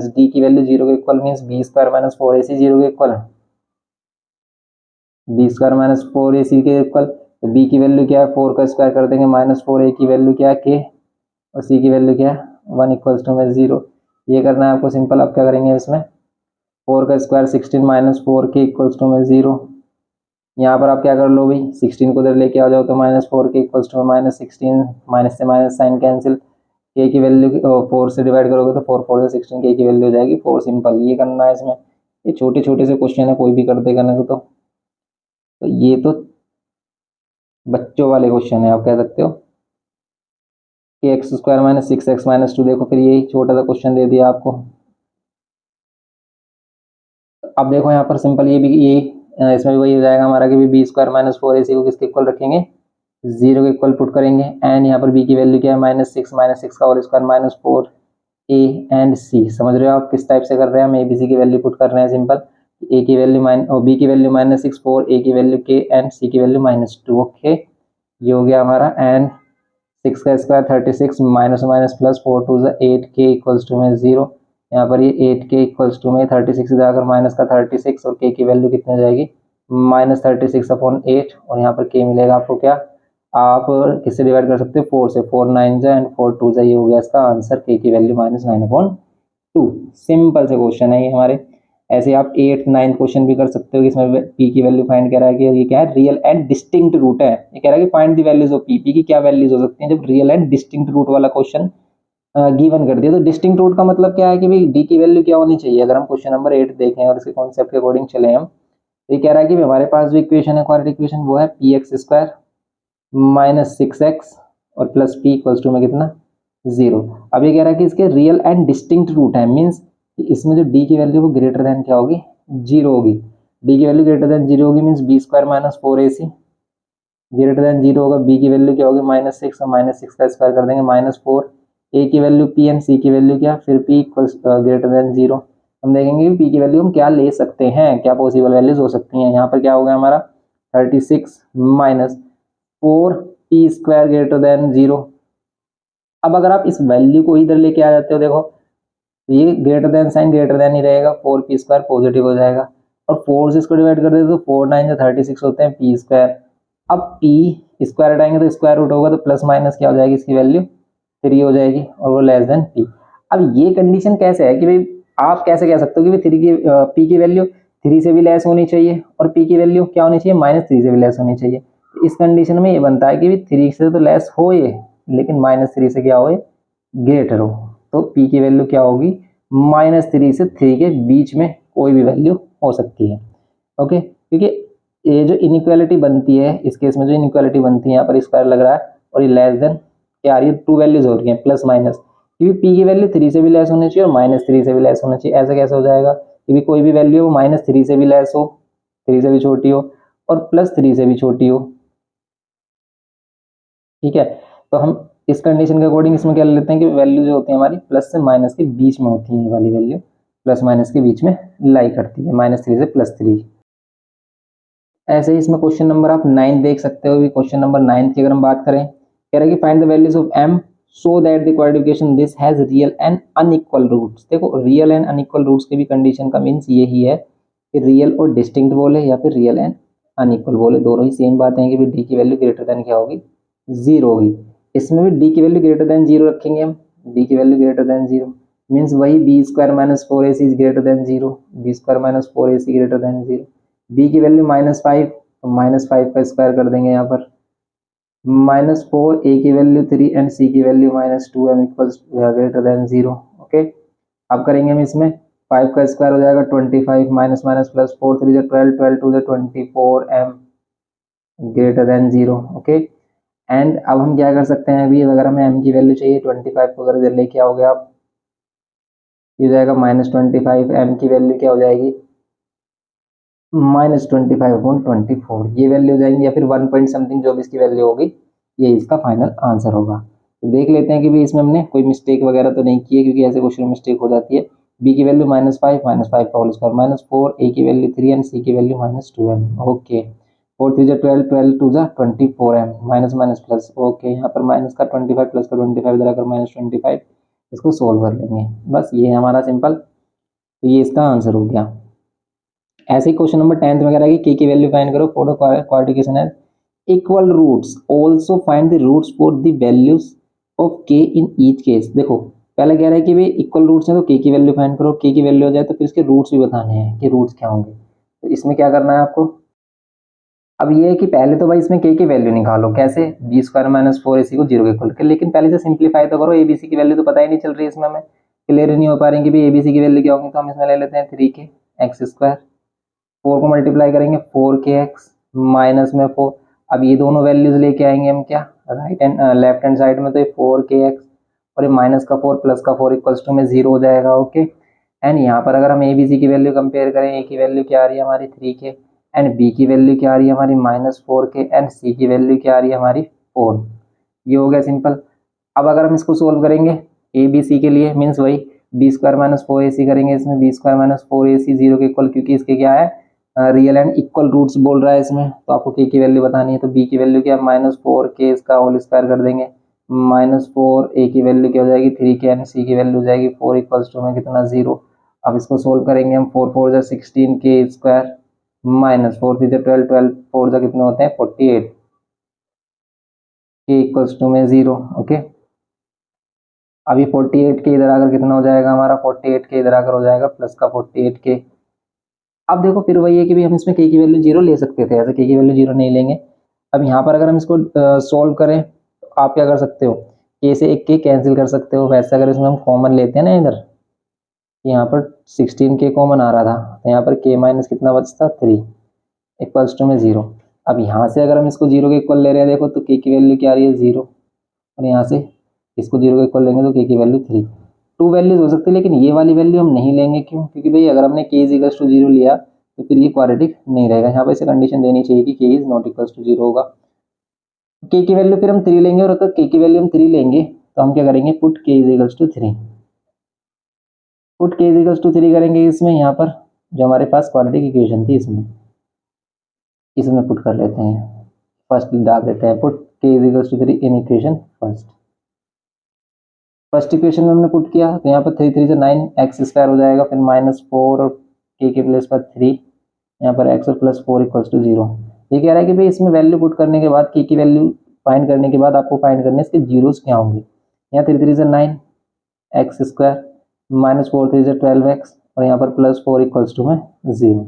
- d की वैल्यू 0 के इक्वल मीन्स b² - 4ac 0 के इक्वल, b² - 4ac के इक्वल। तो b की वैल्यू क्या है, 4 का स्क्वायर कर देंगे, -4a की वैल्यू क्या है k, और c की वैल्यू क्या है 1 = में 0। ये करना है आपको सिंपल। आप क्या करेंगे इसमें, 4 का स्क्वायर 16 - 4k = में 0। यहाँ पर आप क्या कर लो भाई, 16 को इधर लेके आ जाओ, तो -4k = में -16, माइनस से माइनस साइन कैंसिल, k की वैल्यू 4 से डिवाइड करोगे तो 4 4 से 16, k की वैल्यू हो जाएगी 4। सिंपल ये करना है इसमें। ये छोटे छोटे से क्वेश्चन है, कोई भी कर देगा ना। तो ये तो बच्चों वाले क्वेश्चन है, आप कह सकते हो कि x² - 6x - 2। देखो फिर यही छोटा सा क्वेश्चन दे दिया आपको। अब देखो यहाँ पर सिंपल ये भी, ये इसमें भी वही हो जाएगा हमारा कि b² - 4ac को किसके इक्वल रखेंगे, 0 के इक्वल पुट करेंगे। एंड यहाँ पर b की वैल्यू क्या है -6 - 6 का whole square -4a and c। समझ रहे हो आप किस टाइप से कर रहे हैं, हम a b c की वैल्यू पुट कर रहे हैं। सिंपल a की वैल्यू b की वैल्यू -6 4, a की वैल्यू k एंड c की वैल्यू -2। ओके, ये हो गया हमारा। एंड 6 का square 36 minus minus plus 4 2 8k = में 0। यहाँ पर ये 8k = में 36 जाकर माइनस का 36, और k की वैल्यू कितनी हो जाएगी -36/8। और यहाँ पर k मिलेगा आपको क्या, आप किससे डिवाइड कर सकते हो, 4 से। 4 9 एंड 4 2 ये हो गया इसका आंसर, k की वैल्यू -9/2। सिंपल से क्वेश्चन है ये हमारे। ऐसे आप 8th 9th क्वेश्चन भी कर सकते हो कि इसमें पी की वैल्यू फाइंड करा है कि ये क्या है, रियल एंड डिस्टिंक्ट रूट है। ये कह रहा है कि find the values of P की क्या वैल्यूज हो सकती हैं जब रियल एंड डिस्टिंक्ट रूट वाला क्वेश्चन गिवन कर दिया। तो डिस्टिंक्ट रूट का मतलब क्या है कि भाई डी की वैल्यू क्या होनी चाहिए। अगर हम क्वेश्चन नंबर 8 देखें और इसके कॉन्सेप्ट के अकॉर्डिंग चले हम, तो ये कह रहा है कि हमारे पास जो इक्वेशन है, क्वाड्रेटिक इक्वेशन, वो है P x square minus 6x और प्लस पी इक्वल्स टू में कितना, 0। अब ये कह रहा है कि इसके रियल एंड डिस्टिंक्ट रूट है, मीन्स इसमें जो डी की वैल्यू वो ग्रेटर देन क्या होगी, 0 होगी। डी की वैल्यू ग्रेटर देन 0 होगी means B square minus 4ac greater than 0 होगा। बी की वैल्यू क्या होगी, -6 और -6 का स्क्वायर कर देंगे -4। ए की वैल्यू पी एंड सी की वैल्यू क्या, फिर पी इक्वल्स ग्रेटर देन 0। हम देखेंगे पी की वैल्यू हम क्या ले सकते हैं, क्या पॉसिबल वैल्यूज हो सकती हैं। यहाँ पर क्या होगा हमारा 36 माइनस 4p² ग्रेटर देन 0। अब अगर आप इस वैल्यू को इधर लेके आ जाते हो, देखो ये greater than sign greater than ही रहेगा, 4p² पॉजिटिव हो जाएगा और 4 से इसको डिवाइड कर देते तो 4 9 36 होते हैं p²। अब p स्क्वायर हटाएंगे तो स्क्वायर रूट होगा, तो प्लस माइनस क्या हो जाएगी, इसकी वैल्यू 3 हो जाएगी और वो लेस देन p। अब ये कंडीशन कैसे है कि भाई आप कैसे कह सकते हो कि भाई 3 की p की वैल्यू 3 से भी लेस होनी चाहिए और p की वैल्यू क्या होनी चाहिए, -3 से भी लेस होनी चाहिए। तो इस कंडीशन में ये बनता है कि 3 से तो लेस हो ये, लेकिन -3 से क्या हो, ग्रेटर हो। तो p की वैल्यू क्या होगी, -3 से 3 के बीच में कोई भी वैल्यू हो सकती है। ओके, क्योंकि ये जो इनइक्वालिटी बनती है, इस केस में जो इनइक्वालिटी बनती है, यहाँ पर स्क्वायर लग रहा है और ये लेस देन क्या आ रही है, 2 वैल्यूज हो रही हैं प्लस माइनस, क्योंकि p की वैल्यू 3 से भी लेस होनी चाहिए और -3 से भी लेस होना चाहिए। ऐसा कैसे हो जाएगा कि कोई भी वैल्यू हो -3 से भी लेस हो, 3 से भी छोटी हो और +3 से भी छोटी हो। ठीक है, तो हम इस कंडीशन के अकॉर्डिंग इसमें क्या ले लेते हैं कि वैल्यू जो होती है हमारी प्लस से माइनस के बीच में होती है। ये वाली वैल्यू प्लस माइनस के बीच में लाई करती है, -3 से +3। ऐसे ही इसमें क्वेश्चन नंबर आप 9 देख सकते हो। क्वेश्चन नंबर 9 की अगर हम बात करें, कह रहा है कि find the values of m so that the quadratic equation this has real and unequal roots. देखो रियल एंड अनइक्वल रूट्स की भी कंडीशन का मीन्स यही है कि रियल और डिस्टिंक्ट बोले या फिर रियल एंड अनइक्वल बोले, दोनों ही सेम बात है कि डी की वैल्यू ग्रेटर देन क्या होगी, 0 होगी। इसमें भी डी की वैल्यू ग्रेटर देन 0 रखेंगे हम, डी की वैल्यू ग्रेटर देन 0 मीन्स वही b² minus 4ac is greater than 0, b² minus 4ac greater than 0। b की वैल्यू -5 तो -5 का स्क्वायर कर देंगे यहाँ पर, -4 a की वैल्यू 3 एंड c की value -2m equals greater than 0। Okay, अब करेंगे हम इसमें 5 का स्क्वायर हो जाएगा 25 minus minus plus 4 3 12 12 2 24m greater than 0। Okay, and अब हम क्या कर सकते हैं, अभी अगर हमें m की वैल्यू चाहिए 25 को अगर इधर लेके आओगे आप, ये हो जाएगा -25, m की वैल्यू क्या हो जाएगी, -25/24 ये वैल्यू हो जाएंगी, या फिर 1 पॉइंट समथिंग जो भी इसकी वैल्यू होगी, ये इसका फाइनल आंसर होगा। तो देख लेते हैं कि भी इसमें हमने कोई मिस्टेक वगैरह तो नहीं की है, क्योंकि ऐसे क्वेश्चन में मिस्टेक हो जाती है। b की वैल्यू -5 का होल स्क्वायर -4, a की वैल्यू 3 एंड c की value -2m। Okay, 4 3 12 12 2 24m minus minus plus. Okay, यहाँ पर माइनस का 25 प्लस का 25 इधर आकर -25, इसको सोल्व कर लेंगे। बस ये है हमारा सिंपल, तो ये इसका आंसर हो गया। ऐसे ही क्वेश्चन नंबर 10 में कह रहा है कि k की वैल्यू फाइंड करो फॉर द क्वाड्रिफिकेशन है equal roots, also find the roots for the values of k in each case. देखो पहले कह रहा है कि भाई इक्वल रूट्स हैं तो k की वैल्यू फाइंड करो, k की वैल्यू हो जाए तो फिर इसके रूट्स भी बताने हैं कि रूट्स क्या होंगे। तो इसमें क्या करना है आपको, अब ये है कि पहले तो भाई इसमें k की वैल्यू निकालो, कैसे, b² माइनस 4ac को 0 के इक्वल कर, लेकिन पहले से सिंप्लीफाई तो करो। abc की वैल्यू तो पता ही नहीं चल रही है, इसमें हमें क्लियर नहीं हो पा रही कि भाई abc की वैल्यू क्या होगी। तो हम इसमें ले लेते हैं 3k x², 4 को मल्टीप्लाई करेंगे 4kx माइनस में 4। अब ये दोनों वैल्यूज लेके आएंगे हम क्या, right and left hand side में, तो ये 4kx और ये माइनस का 4 प्लस का 4 इक्वल्स टू में 0 हो जाएगा। ओके, एंड यहाँ पर अगर हम ए बी सी की वैल्यू कंपेयर करें, ए की वैल्यू क्या आ रही है हमारी 3k एंड बी की वैल्यू क्या आ रही है हमारी -4k एंड सी की वैल्यू क्या आ रही है हमारी 4। ये हो गया सिंपल। अब अगर हम इसको सोल्व करेंगे ए बी सी के लिए, मीन्स वही b² माइनस 4ac करेंगे, इसमें b² माइनस 4ac 0 के इक्वल, क्योंकि इसके क्या है रियल एंड इक्वल रूट्स बोल रहा है इसमें, तो आपको k की वैल्यू बतानी है। तो b की वैल्यू क्या है -4k, इसका होल स्क्वायर कर देंगे, -4 a की वैल्यू क्या हो जाएगी 3k एंड c की वैल्यू हो जाएगी 4 इक्वल्स टू में कितना 0। अब इसको सोल्व करेंगे हम, 4 4 जा 16k² -4 3 जा 12 12 4 जा कितने होते हैं 48, k इक्वल्स टू में 0। ओके, अभी 48 के इधर आकर कितना हो जाएगा हमारा, 48 के इधर आकर हो जाएगा प्लस का 48 के अब देखो फिर वही है कि भी हम इसमें k की वैल्यू 0 ले सकते थे, ऐसे k की वैल्यू 0 नहीं लेंगे। अब यहाँ पर अगर हम इसको सॉल्व करें तो आप क्या कर सकते हो, k से एक k कैंसिल कर सकते हो। वैसे अगर इसमें हम कॉमन लेते हैं ना इधर, यहाँ पर 16k कॉमन आ रहा था, तो यहाँ पर k माइनस कितना बचता 3 इक्वल्स टू में 0। अब यहाँ से अगर हम इसको 0 के इक्वल ले रहे हैं देखो, तो k की वैल्यू क्या आ रही है 0, और यहाँ से इसको 0 के इक्वल लेंगे तो k की वैल्यू 3। टू वैल्यूज हो सकती है, लेकिन ये वाली वैल्यू हम नहीं लेंगे। क्यों? क्योंकि भाई अगर हमने k इज इक्वल्स टू 0 लिया तो फिर ये क्वाड्रेटिक नहीं रहेगा। यहाँ पर इसे कंडीशन देनी चाहिए कि k is not equals to 0 होगा। k की वैल्यू फिर हम 3 लेंगे, और अगर k की वैल्यू हम 3 लेंगे तो हम क्या करेंगे, put k is equals to 3। Put k is equals to 3 करेंगे इसमें, यहाँ पर जो हमारे पास क्वाड्रेटिक इक्वेशन थी इसमें पुट कर लेते हैं। फर्स्ट डाल देते हैं put k is equals to 3 in equation first equation में हमने पुट किया, तो यहाँ पर 3 3 से 9 एक्स स्क्वायर हो जाएगा, फिर -4 और k के प्लेस पर 3, यहाँ पर x और +4 इक्वल्स टू 0। ये कह रहा है कि भाई इसमें वैल्यू पुट करने के बाद k की वैल्यू फाइंड करने के बाद आपको फाइंड करने इसके जीरोस क्या होंगे। यहाँ 3 3 से 9 एक्स स्क्वायर, -4 3 से 12x, और यहाँ पर +4 इक्वल्स टू में 0।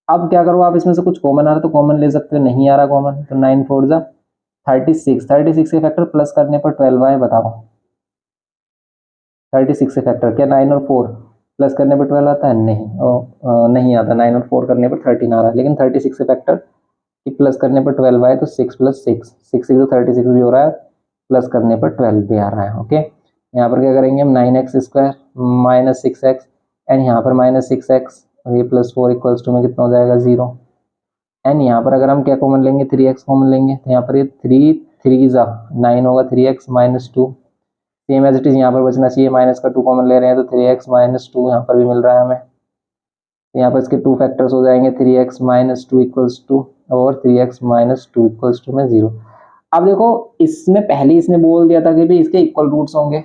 अब क्या करो, आप इसमें से कुछ कॉमन आ रहा है तो कॉमन ले सकते हो, नहीं आ रहा कॉमन तो 9 4 जा 36 के फैक्टर प्लस करने पर 12 आए, बताओ 36 से फैक्टर क्या 9 और 4 प्लस करने पर 12 आता है? नहीं, नहीं आता। 9 और 4 करने पर 13 आ रहा है, लेकिन 36 से फैक्टर कि प्लस करने पर 12 आए तो 6 + 6 6 तो 36 भी हो रहा है, प्लस करने पर 12 भी आ रहा है। ओके, यहाँ पर क्या करेंगे हम, 9x स्क्वायर -6x, एंड यहाँ पर -6x और ये +4 इक्वल्स टू में कितना हो जाएगा 0। एंड यहाँ पर अगर हम क्या कॉमन लेंगे, 3x कॉमन लेंगे, तो यहाँ पर ये 3 3 जा 9 होगा, 3x -2 same as it is यहाँ पर बचना चाहिए। माइनस का 2 कॉमन ले रहे हैं तो 3x -2 यहाँ पर भी मिल रहा है हमें, तो यहाँ पर इसके 2 फैक्टर्स हो जाएंगे, 3x -2 इक्वल्स टू और 3x -2 इक्वल्स टू में 0। अब देखो इसमें पहले इसने बोल दिया था कि भाई इसके इक्वल रूट्स होंगे,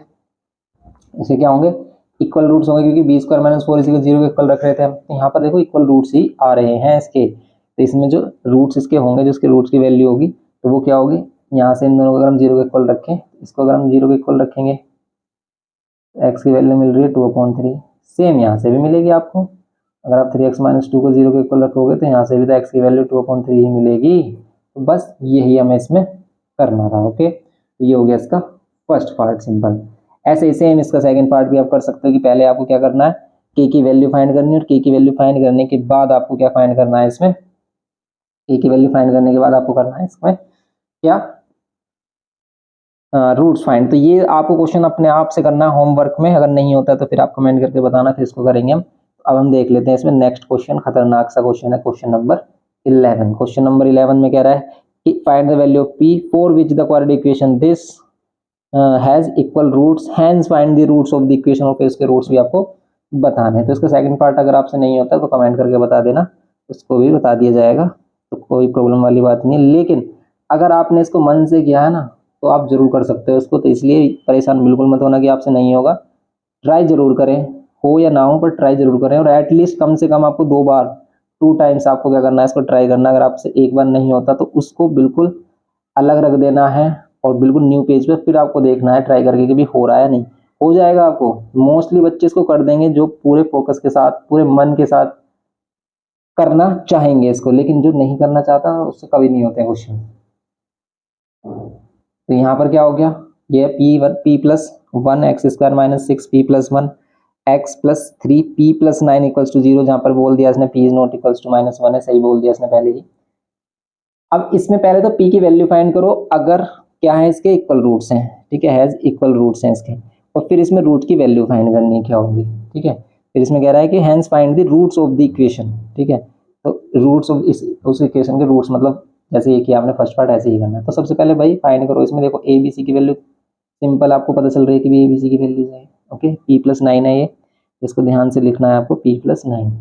इसके क्या होंगे, इक्वल रूट्स होंगे, क्योंकि b स्क्वायर -4 इसी को 0 के इक्वल रख रहे थे हम। तो यहाँ पर देखो इक्वल रूट्स ही आ रहे हैं इसके, तो इसमें जो रूट्स इसके होंगे, जो इसके रूट्स की वैल्यू होगी तो वो क्या होगी, यहाँ से इन दोनों को अगर हम 0 के इक्वल रखें, इसको अगर हम 0 के इक्वल रखेंगे, x की वैल्यू मिल रही है 2/3, सेम यहाँ से भी मिलेगी आपको। अगर आप 3x - 2 को 0 के इक्वल रखोगे तो यहाँ से भी तो x की वैल्यू 2/3 ही मिलेगी। तो बस यही हमें इसमें करना था। ओके, तो ये हो गया इसका फर्स्ट पार्ट, सिंपल। ऐसे ही सेम इसका सेकंड पार्ट भी आप कर सकते हो कि पहले आपको क्या करना है, k की वैल्यू फाइंड करनी है, और k की वैल्यू फाइंड करने के बाद आपको क्या फाइंड करना है, इसमें k की वैल्यू फाइंड करने के बाद आपको करना है इसमें क्या, रूट्स फाइंड। तो ये आपको क्वेश्चन अपने आप से करना है होमवर्क में, अगर नहीं होता तो फिर आप कमेंट करके बताना, फिर इसको करेंगे हम। अब हम देख लेते हैं इसमें नेक्स्ट क्वेश्चन, खतरनाक सा क्वेश्चन है, क्वेश्चन नंबर 11। क्वेश्चन नंबर 11 में कह रहा है कि find the value of p for which the quadratic equation this has equal roots, hence find the roots of the equation, और फिर इसके रूट्स भी आपको बताने हैं। तो इसका सेकंड पार्ट अगर आपसे नहीं होता तो कमेंट करके बता देना, उसको भी बता दिया जाएगा, तो कोई प्रॉब्लम वाली बात नहीं है। लेकिन अगर आपने इसको मन से किया है ना तो आप जरूर कर सकते हो इसको, तो इसलिए परेशान बिल्कुल मत होना कि आपसे नहीं होगा। ट्राई जरूर करें, हो या ना हो पर ट्राई जरूर करें, और एटलीस्ट कम से कम आपको 2 बार 2 टाइम्स आपको क्या करना है, इसको ट्राई करना। अगर आपसे एक बार नहीं होता तो उसको बिल्कुल अलग रख देना है, और बिल्कुल न्यू पेज पे फिर आपको देखना है ट्राई करके कि भी हो रहा है नहीं। हो जाएगा आपको, मोस्टली बच्चे इसको कर देंगे जो पूरे फोकस के साथ, पूरे मन के साथ करना चाहेंगे इसको, लेकिन जो नहीं करना चाहता उससे कभी नहीं होते क्वेश्चन। तो यहाँ पर क्या हो गया, ये p+1 x square -6p + 1 x + 3p + 9 equals to 0। जहाँ पर बोल दिया इसने p is not equals to -1 है, सही बोल दिया इसने पहले ही। अब इसमें पहले तो p की वैल्यू फाइंड करो, अगर क्या है इसके इक्वल रूट्स हैं, ठीक है, हैज इक्वल रूट्स हैं इसके, और फिर इसमें रूट की वैल्यू फाइंड करनी है क्या होगी, ठीक है। फिर इसमें कह रहा है कि hence find the roots of the equation, ठीक है। तो रूट्स ऑफ उस इक्वेशन के रूट्स, मतलब जैसे ये किया आपने फर्स्ट पार्ट, ऐसे ही करना है। तो सबसे पहले भाई फाइंड करो, इसमें देखो ए बी सी की वैल्यू सिंपल आपको पता चल रही है कि भी ए बी सी की वैल्यू है। ओके, p + 9 है ये, इसको ध्यान से लिखना है आपको, p + 9।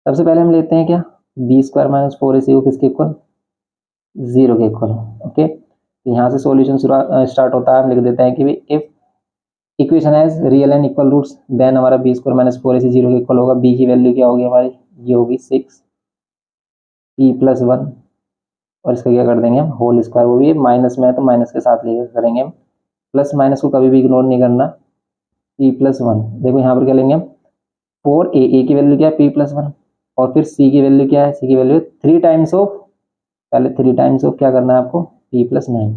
सबसे पहले हम लेते हैं क्या, b स्क्वायर -4 इसी को किसके इक्वल, 0 के इक्वल। ओके, तो यहाँ से सॉल्यूशन स्टार्ट होता है। हम लिख देते हैं कि if equation has real and equal roots then हमारा b स्क्वायर -4 इसी 0 के इक्वल होगा। b की वैल्यू क्या होगी हमारी, ये होगी 6 p + 1, और इसका क्या कर देंगे हम होल स्क्वायर, वो भी माइनस में है तो माइनस के साथ लेकर करेंगे हम, प्लस माइनस को कभी भी इग्नोर नहीं करना, p + 1। देखो यहाँ पर क्या लेंगे हम फोर ए की वैल्यू क्या है p+1, और फिर c की वैल्यू क्या है, c की वैल्यू 3 टाइम्स ऑफ, पहले 3 टाइम्स ऑफ क्या करना है आपको p+9,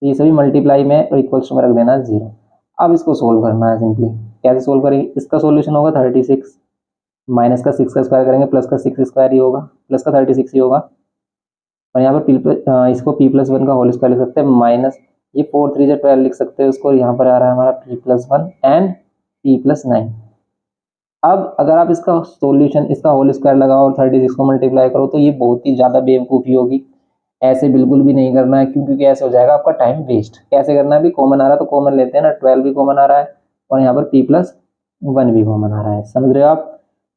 ये सभी मल्टीप्लाई में और इक्वल्स टू में रख देना है 0। अब इसको सोल्व करना है सिंपली। कैसे सोल्व करेंगे, इसका सोल्यूशन होगा 36, माइनस का 6 का स्क्वायर करेंगे, प्लस का 6 स्क्वायर ही होगा, प्लस का 36 ही होगा, और यहाँ पर इसको p+1 का होल स्क्वायर लिख सकते हैं, माइनस ये 4 3 जा 12 लिख सकते हैं उसको, यहाँ पर आ रहा है हमारा p+1 एंड p+9। अब अगर आप इसका सॉल्यूशन, इसका होल स्क्वायर लगाओ और 36 को मल्टीप्लाई करो तो ये बहुत ही ज़्यादा बेवकूफ़ी होगी। ऐसे बिल्कुल भी नहीं करना है, क्योंकि ऐसे हो जाएगा आपका टाइम वेस्ट। कैसे करना है, भी कॉमन आ रहा है तो कॉमन लेते हैं ना, 12 भी कॉमन आ रहा है और यहाँ पर p+1 भी कॉमन आ रहा है, समझ रहे हो आप।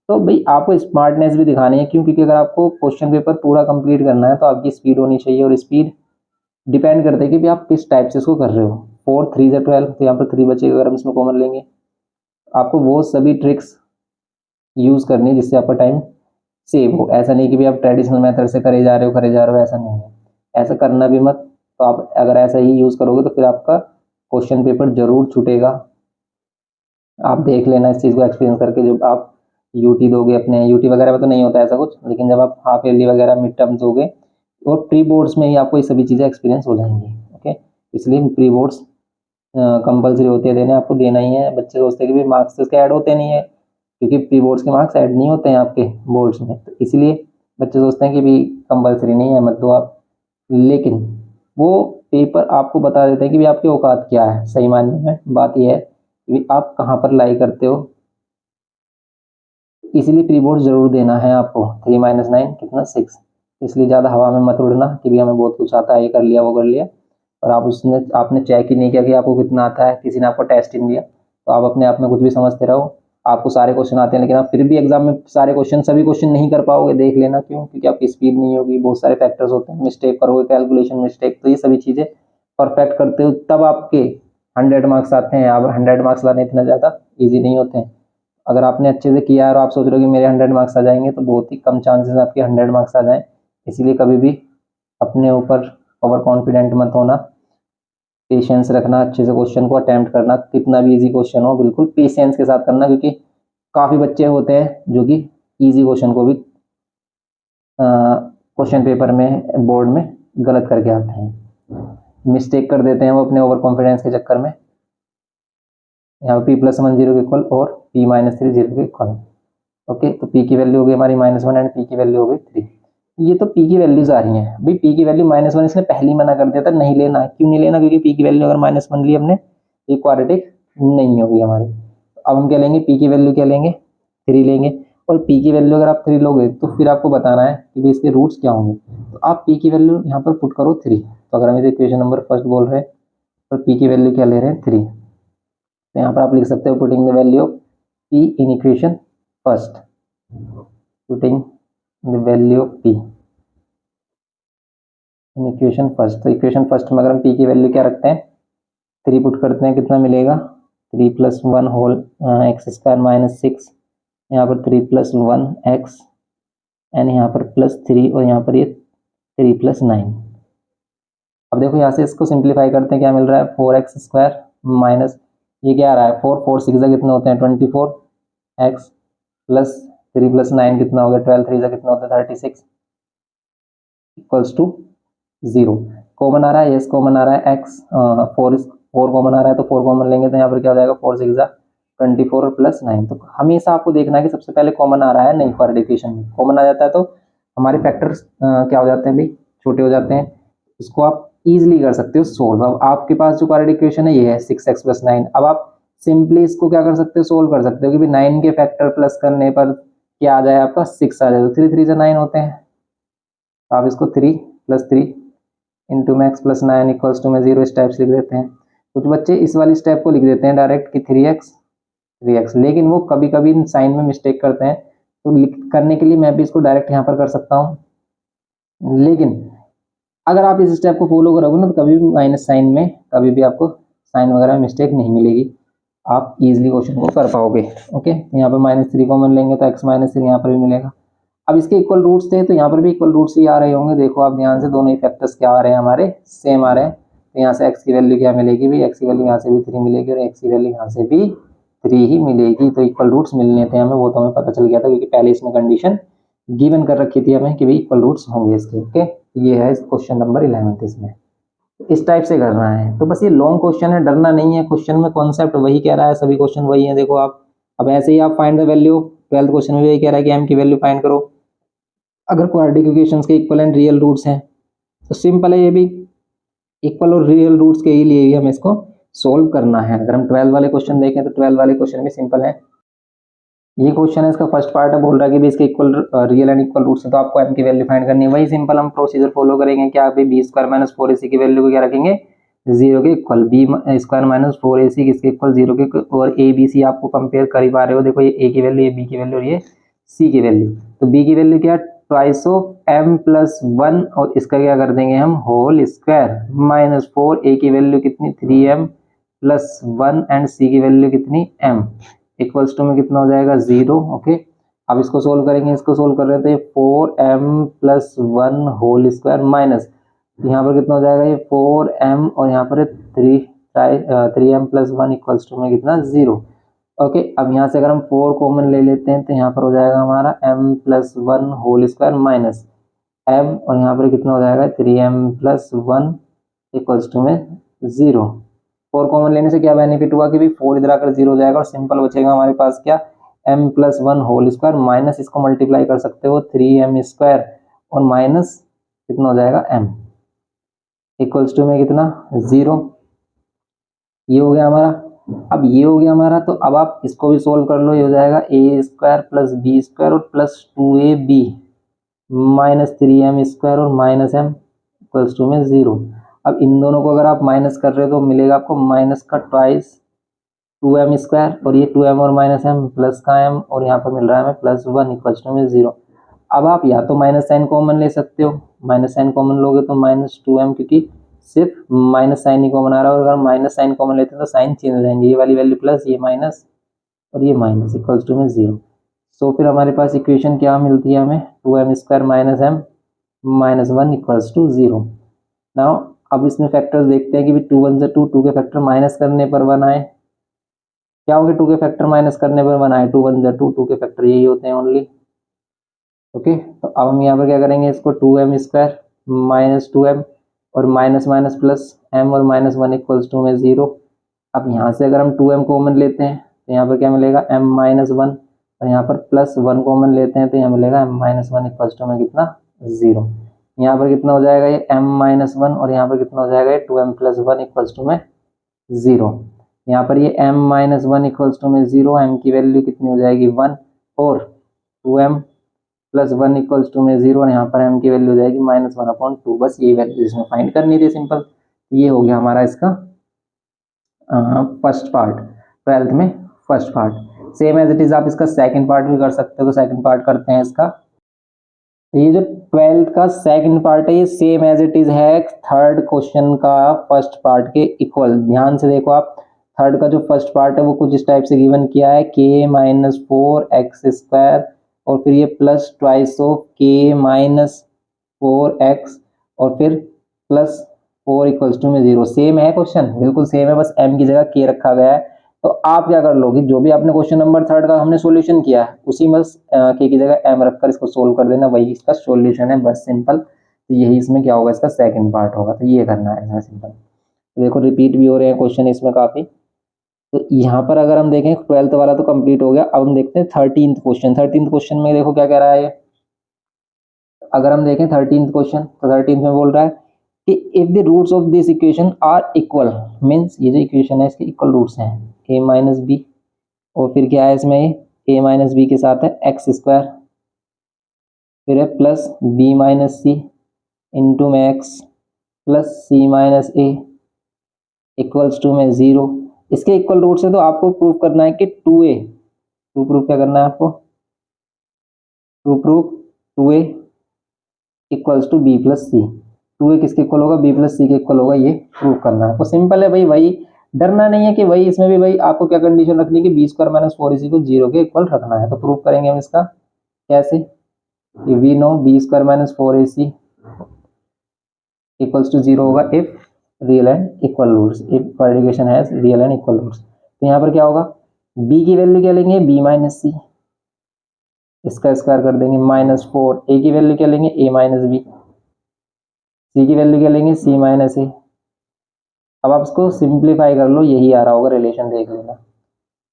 तो भाई आपको स्मार्टनेस भी दिखानी है, क्योंकि अगर आपको क्वेश्चन पेपर पूरा कंप्लीट करना है तो आपकी स्पीड होनी चाहिए, और स्पीड डिपेंड करते हैं कि भी आप किस टाइप से इसको कर रहे हो। 4 3 जा 12, तो यहाँ पर 3 बचेगा अगर हम इसमें कॉमन लेंगे। आपको वो सभी ट्रिक्स यूज़ करनी है जिससे आपका टाइम सेव हो। ऐसा नहीं कि भी आप ट्रेडिशनल मेथड से करे जा रहे हो, ऐसा नहीं है, ऐसा करना भी मत। तो आप अगर ऐसा ही यूज़ करोगे तो फिर आपका क्वेश्चन पेपर जरूर छूटेगा। आप देख लेना इस चीज़ को एक्सपीरियंस करके, जब आप यूटी दोगे, अपने यूटी वगैरह में तो नहीं होता ऐसा कुछ, लेकिन जब आप हाफ ईयरली वगैरह मिड टर्म्स दोगे और प्री बोर्ड्स में ही आपको ये सभी चीज़ें एक्सपीरियंस हो जाएंगी। ओके, इसलिए प्री बोर्ड्स कंपलसरी होते हैं देने, आपको देना ही है। बच्चे सोचते हैं कि भी मार्क्स इसके ऐड होते नहीं है, क्योंकि प्री बोर्ड्स के मार्क्स ऐड नहीं होते हैं आपके बोर्ड्स में, तो इसलिए बच्चे सोचते हैं कि भी कंपलसरी नहीं है मत दो आप, लेकिन वो पेपर आपको बता देते हैं कि भी आपकी औकात क्या है। सही मायने में बात यह है कि आप कहाँ पर लाई करते हो, इसलिए प्री बोर्ड जरूर देना है आपको। 3 - 9 कितना 6, इसलिए ज़्यादा हवा में मत उड़ना कि भी हमें बहुत कुछ आता है, ये कर लिया वो कर लिया, और आपने चेक ही नहीं किया कि आपको कितना आता है, किसी ने आपको टेस्ट ही नहीं दिया, तो आप अपने आप में कुछ भी समझते रहो। आपको सारे क्वेश्चन आते हैं, लेकिन आप फिर भी एग्जाम में सारे क्वेश्चन, सभी क्वेश्चन नहीं कर पाओगे, देख लेना क्यों, क्योंकि आपकी स्पीड नहीं होगी, बहुत सारे फैक्टर्स होते हैं, मिस्टेक करोगे, कैलकुलेशन मिस्टेक, तो ये सभी चीज़ें परफेक्ट करते हो तब आपके 100 मार्क्स आते हैं। अब 100 मार्क्स लाने इतना ज़्यादा ईजी नहीं होते हैं। अगर आपने अच्छे से किया है और आप सोच रहे हो कि मेरे 100 मार्क्स आ जाएंगे, तो बहुत ही कम चांसेस आपके 100 मार्क्स आ जाएं। इसलिए कभी भी अपने ऊपर ओवर कॉन्फिडेंट मत होना, पेशेंस रखना, अच्छे से क्वेश्चन को अटेम्प्ट करना, कितना भी इजी क्वेश्चन हो बिल्कुल पेशेंस के साथ करना, क्योंकि काफ़ी बच्चे होते हैं जो कि इजी क्वेश्चन को भी क्वेश्चन पेपर में, बोर्ड में गलत करके आते हैं, मिस्टेक कर देते हैं वो अपने ओवर कॉन्फिडेंस के चक्कर में। यहाँ पे p+1 0 के इक्वल और p-3 0 के इक्वल। ओके, तो p की वैल्यू हो गई हमारी -1 एंड p की वैल्यू हो गई 3। ये तो p की वैल्यूज आ रही हैं भाई, p की वैल्यू -1 इसने पहले ही मना कर दिया था नहीं लेना। क्यों नहीं लेना, क्योंकि p की वैल्यू अगर -1 ली हमने, ये क्वाड्रेटिक नहीं होगी हमारी। अब हम क्या लेंगे, p की वैल्यू क्या लेंगे, 3 लेंगे, और p की वैल्यू अगर आप 3 लोगे तो फिर आपको बताना है कि भाई इसके रूट्स क्या होंगे। तो आप p की वैल्यू यहाँ पर पुट करो 3। तो अगर हम इसे इक्वेशन नंबर फर्स्ट बोल रहे हैं तो p की वैल्यू क्या ले रहे हैं 3, तो यहाँ पर आप लिख सकते हो putting the value of p in equation first, putting the value of p in equation first. तो इक्वेशन फर्स्ट में अगर हम p की वैल्यू क्या रखते हैं 3 पुट करते हैं, कितना मिलेगा 3 + 1 होल x² - 6, यहाँ पर 3 + 1 x एंड यहाँ पर +3, और यहाँ पर ये 3 + 9। अब देखो यहाँ से इसको सिंप्लीफाई करते हैं, क्या मिल रहा है 4x² माइनस ये क्या आ रहा है 4 4 6 कितने होते हैं 24x प्लस 3 + 9 कितना हो गया 12 3 कितना होता है 36 इक्वल्स टू 0। कॉमन आ रहा है, यस कॉमन आ रहा है, x 4 कॉमन आ रहा है, तो 4 कॉमन लेंगे तो यहाँ पर क्या हो जाएगा 4 6 24 + 9। तो हमेशा आपको देखना है कि सबसे पहले कॉमन आ रहा है नहीं, फॉर इक्वेशन में कॉमन आ जाता है तो हमारे फैक्टर्स क्या हो जाते हैं भाई, छोटे हो जाते हैं। इसको आप इजीली कर सकते हो सोल्व। अब आपके पास जो क्वाड्रेटिक इक्वेशन है ये है 6x + 9। अब आप सिंपली इसको क्या कर सकते हो, सोल्व कर सकते हो कि 9 के फैक्टर प्लस करने पर क्या आ जाए आपका 6 आ जाए, तो 3 3 से 9 होते हैं। आप इसको 3 + 3 इंटू मैक्स + 9 इक्वल्स टू में 0 इस टाइप से लिख देते हैं। कुछ बच्चे इस वाली स्टेप को लिख देते हैं डायरेक्ट कि 3x, लेकिन वो कभी कभी साइन में मिस्टेक करते हैं, तो करने के लिए मैं भी इसको डायरेक्ट यहाँ पर कर सकता हूँ। लेकिन अगर आप इस स्टेप को फॉलो करोगे ना तो कभी भी माइनस साइन में, कभी भी आपको साइन वगैरह में मिस्टेक नहीं मिलेगी, आप इजीली क्वेश्चन को कर पाओगे। ओके, यहाँ पर -3 कॉमन लेंगे तो x - 3 यहाँ पर भी मिलेगा। अब इसके इक्वल रूट्स थे तो यहाँ पर भी इक्वल रूट्स ही आ रहे होंगे। देखो आप ध्यान से, दोनों ही फैक्टर्स क्या आ रहे हैं हमारे, सेम आ रहे हैं। तो यहाँ से x की वैल्यू क्या मिलेगी भी, x की वैल्यू यहाँ से भी 3 मिलेगी और x की वैल्यू यहाँ से भी 3 ही मिलेगी। तो इक्वल रूट्स मिलने थे हमें, वो तो हमें पता चल गया था क्योंकि पहले इसने कंडीशन गिवन कर रखी थी हमें कि भाई इक्वल रूट्स होंगे इसके। ओके, ये है क्वेश्चन नंबर 11 इसमें। इस टाइप से करना है। तो बस ये लॉन्ग क्वेश्चन है, डरना नहीं है। क्वेश्चन में कॉन्सेप्ट वही कह रहा है, सभी क्वेश्चन वही है। देखो आप अब ऐसे ही आप find the value, 12th question में भी यही कह रहा है कि m की वैल्यू फाइंड करो अगर क्वाड्रेटिक इक्वेशंस के इक्वल एंड रियल रूट्स हैं। तो सिंपल है, ये भी इक्वल और रियल रूट्स के ही लिए ही हमें इसको सोल्व करना है। अगर हम 12 वाले क्वेश्चन देखें तो 12 वाले क्वेश्चन भी सिंपल है। ये क्वेश्चन है, इसका फर्स्ट पार्ट है, बोल रहा है कि भी इसके equal real and equal roots है, तो आपको m की वैल्यू फाइंड करनी है। वही सिंपल हम प्रोसीजर फॉलो करेंगे कि आप बी स्क्वायर माइनस 4ac की वैल्यू को क्या रखेंगे, 0 के equal. B square minus 4ac किसके इक्वल, 0 के, और ए बी सी आपको कंपेयर कर ही पा रहे हो। देखो ये a की वैल्यू, ये b की वैल्यू और ये c की वैल्यू। तो b की वैल्यू क्या, ट्वाइस ऑफ m प्लस 1, और इसका क्या कर देंगे हम, होल स्क्वायर, माइनस 4, a की वैल्यू कितनी 3m प्लस 1 एंड c की वैल्यू कितनी m, इक्वल्स टू में कितना हो जाएगा 0। ओके, अब इसको सोल्व करेंगे। इसको सोल्व कर रहे थे 4m plus 1 whole square minus, यहाँ पर कितना हो जाएगा, ये 4m और यहाँ पर 3m प्लस 1 इक्वल्स टू में कितना 0। ओके, अब यहाँ से अगर हम 4 कॉमन ले लेते हैं तो यहाँ पर हो जाएगा हमारा m plus 1 whole square minus m, और यहाँ पर कितना हो जाएगा 3m प्लस 1 इक्वल्स टू में 0। 4 कॉमन लेने से क्या बेनिफिट हुआ कि भी 4 इधर आकर 0 हो जाएगा और सिंपल बचेगा हमारे पास क्या, m plus 1 whole square minus, इसको मल्टीप्लाई कर सकते हो 3m स्क्वायर और माइनस कितना हो जाएगा m, इक्वल्स टू में कितना 0। ये हो गया हमारा। अब ये हो गया हमारा, तो अब आप इसको भी सोल्व कर लो। ये हो जाएगा a square plus B square और plus 2ab minus 3m square और माइनस m इक्वल्स टू में 0। अब इन दोनों को अगर आप माइनस कर रहे हो तो मिलेगा आपको माइनस का ट्वाइस 2m स्क्वायर, और ये 2m और माइनस m प्लस का m, और यहाँ पर मिल रहा है हमें प्लस 1 इक्वल्स टू में 0। अब आप या तो माइनस साइन कॉमन ले सकते हो, माइनस साइन कॉमन लोगे तो माइनस 2m, क्योंकि सिर्फ माइनस साइन ही कॉमन आ रहा है, और अगर माइनस साइन कॉमन लेते हैं तो साइन चेंज हो जाएंगे, ये वाली वैल्यू प्लस, ये माइनस और ये माइनस इक्वल्स टू में 0। सो फिर हमारे पास इक्वेशन क्या मिलती है हमें, 2m square minus m minus 1 equals to 0। Now अब इसमें फैक्टर्स देखते हैं कि भी 2 1 से 2, 2 के फैक्टर माइनस करने पर 1 आए, क्या होंगे 2 के फैक्टर माइनस करने पर 1 आए, 2 1 से 2, 2 के फैक्टर यही होते हैं ओनली। ओके, तो अब हम यहाँ पर क्या करेंगे, इसको 2m स्क्वायर माइनस 2m और माइनस माइनस प्लस m और माइनस 1 इक्वल्स टू में 0। अब यहाँ से अगर हम 2m कॉमन लेते हैं तो यहाँ पर क्या मिलेगा m माइनस 1, और यहाँ पर प्लस 1 कॉमन लेते हैं तो यहाँ मिलेगा m माइनस 1 इक्वल्स टू में कितना 0। यहाँ पर कितना हो जाएगा ये m माइनस 1, और यहाँ पर कितना हो जाएगा ये 2m प्लस 1 इक्वल्स टू में 0। यहाँ पर ये m माइनस 1 इक्वल्स टू में 0, m की वैल्यू कितनी हो जाएगी 1, और 2m प्लस 1 इक्वल्स टू में 0, और यहाँ पर m की वैल्यू हो जाएगी माइनस 1/2। बस यही वैल्यू इसमें फाइंड करनी थी, सिंपल। ये हो गया हमारा इसका फर्स्ट पार्ट, 12th में first part. Same as it is आप इसका सेकंड पार्ट भी कर सकते हो, तो सेकंड पार्ट करते हैं इसका। तो ये जो 12th का सेकंड पार्ट है, ये सेम एज इट इज है थर्ड क्वेश्चन का फर्स्ट पार्ट के इक्वल। ध्यान से देखो आप, थर्ड का जो फर्स्ट पार्ट है वो कुछ इस टाइप से गिवन किया है, k माइनस 4x स्क्वायर, और फिर ये plus twice of k minus 4x, और फिर प्लस 4 इक्वल्स टू में 0। सेम है क्वेश्चन, बिल्कुल सेम है, बस m की जगह k रखा गया है। तो आप क्या कर लोगे, जो भी आपने क्वेश्चन नंबर थर्ड का हमने सॉल्यूशन किया है उसी में बस k की जगह m रखकर इसको सोल्व कर देना, वही इसका सॉल्यूशन है, बस सिंपल। तो यही इसमें क्या होगा, इसका सेकंड पार्ट होगा। तो ये करना है सिंपल। तो देखो रिपीट भी हो रहे हैं क्वेश्चन इसमें काफी। तो यहाँ पर अगर हम देखें 12th वाला तो कंप्लीट हो गया। अब हम देखते हैं 13th क्वेश्चन। 13th क्वेश्चन में देखो क्या कह रहा है। अगर हम देखें 13th क्वेश्चन, तो 13th में बोल रहा है कि if the roots of this equation are equal, means ये जो इक्वेशन है इसके इक्वल रूट्स हैं a माइनस बी, और फिर क्या है इसमें a माइनस बी के साथ है एक्स स्क्वायर, फिर है plus B minus C into में X plus C minus A equals to में 0। इसके इक्वल रूट्स है, तो आपको प्रूफ करना है कि 2a, टू प्रूफ क्या करना है आपको, to proof 2a equals to B plus C. 2a किसके इक्वल होगा, b प्लस सी के इक्वल होगा, ये प्रूफ करना है आपको। सिंपल है भाई, वही डरना नहीं है कि वही इसमें भी भाई आपको क्या कंडीशन रखनी है कि बी स्क्वायर माइनस 4ac को 0 के इक्वल रखना है। तो प्रूफ करेंगे हम इसका कैसे, we know B square minus 4ac equals to 0 होगा if real and equal roots, if quadratic equation has real and equal roots. तो यहाँ पर क्या होगा, बी की वैल्यू क्या लेंगे, बी माइनस सी, इसका स्क्वायर कर देंगे -4, ए की वैल्यू क्या लेंगे, ए माइनस बी, सी की वैल्यू क्या लेंगे, सी माइनस ए। अब आप इसको सिंप्लीफाई कर लो, यही आ रहा होगा, रिलेशन देख लेना।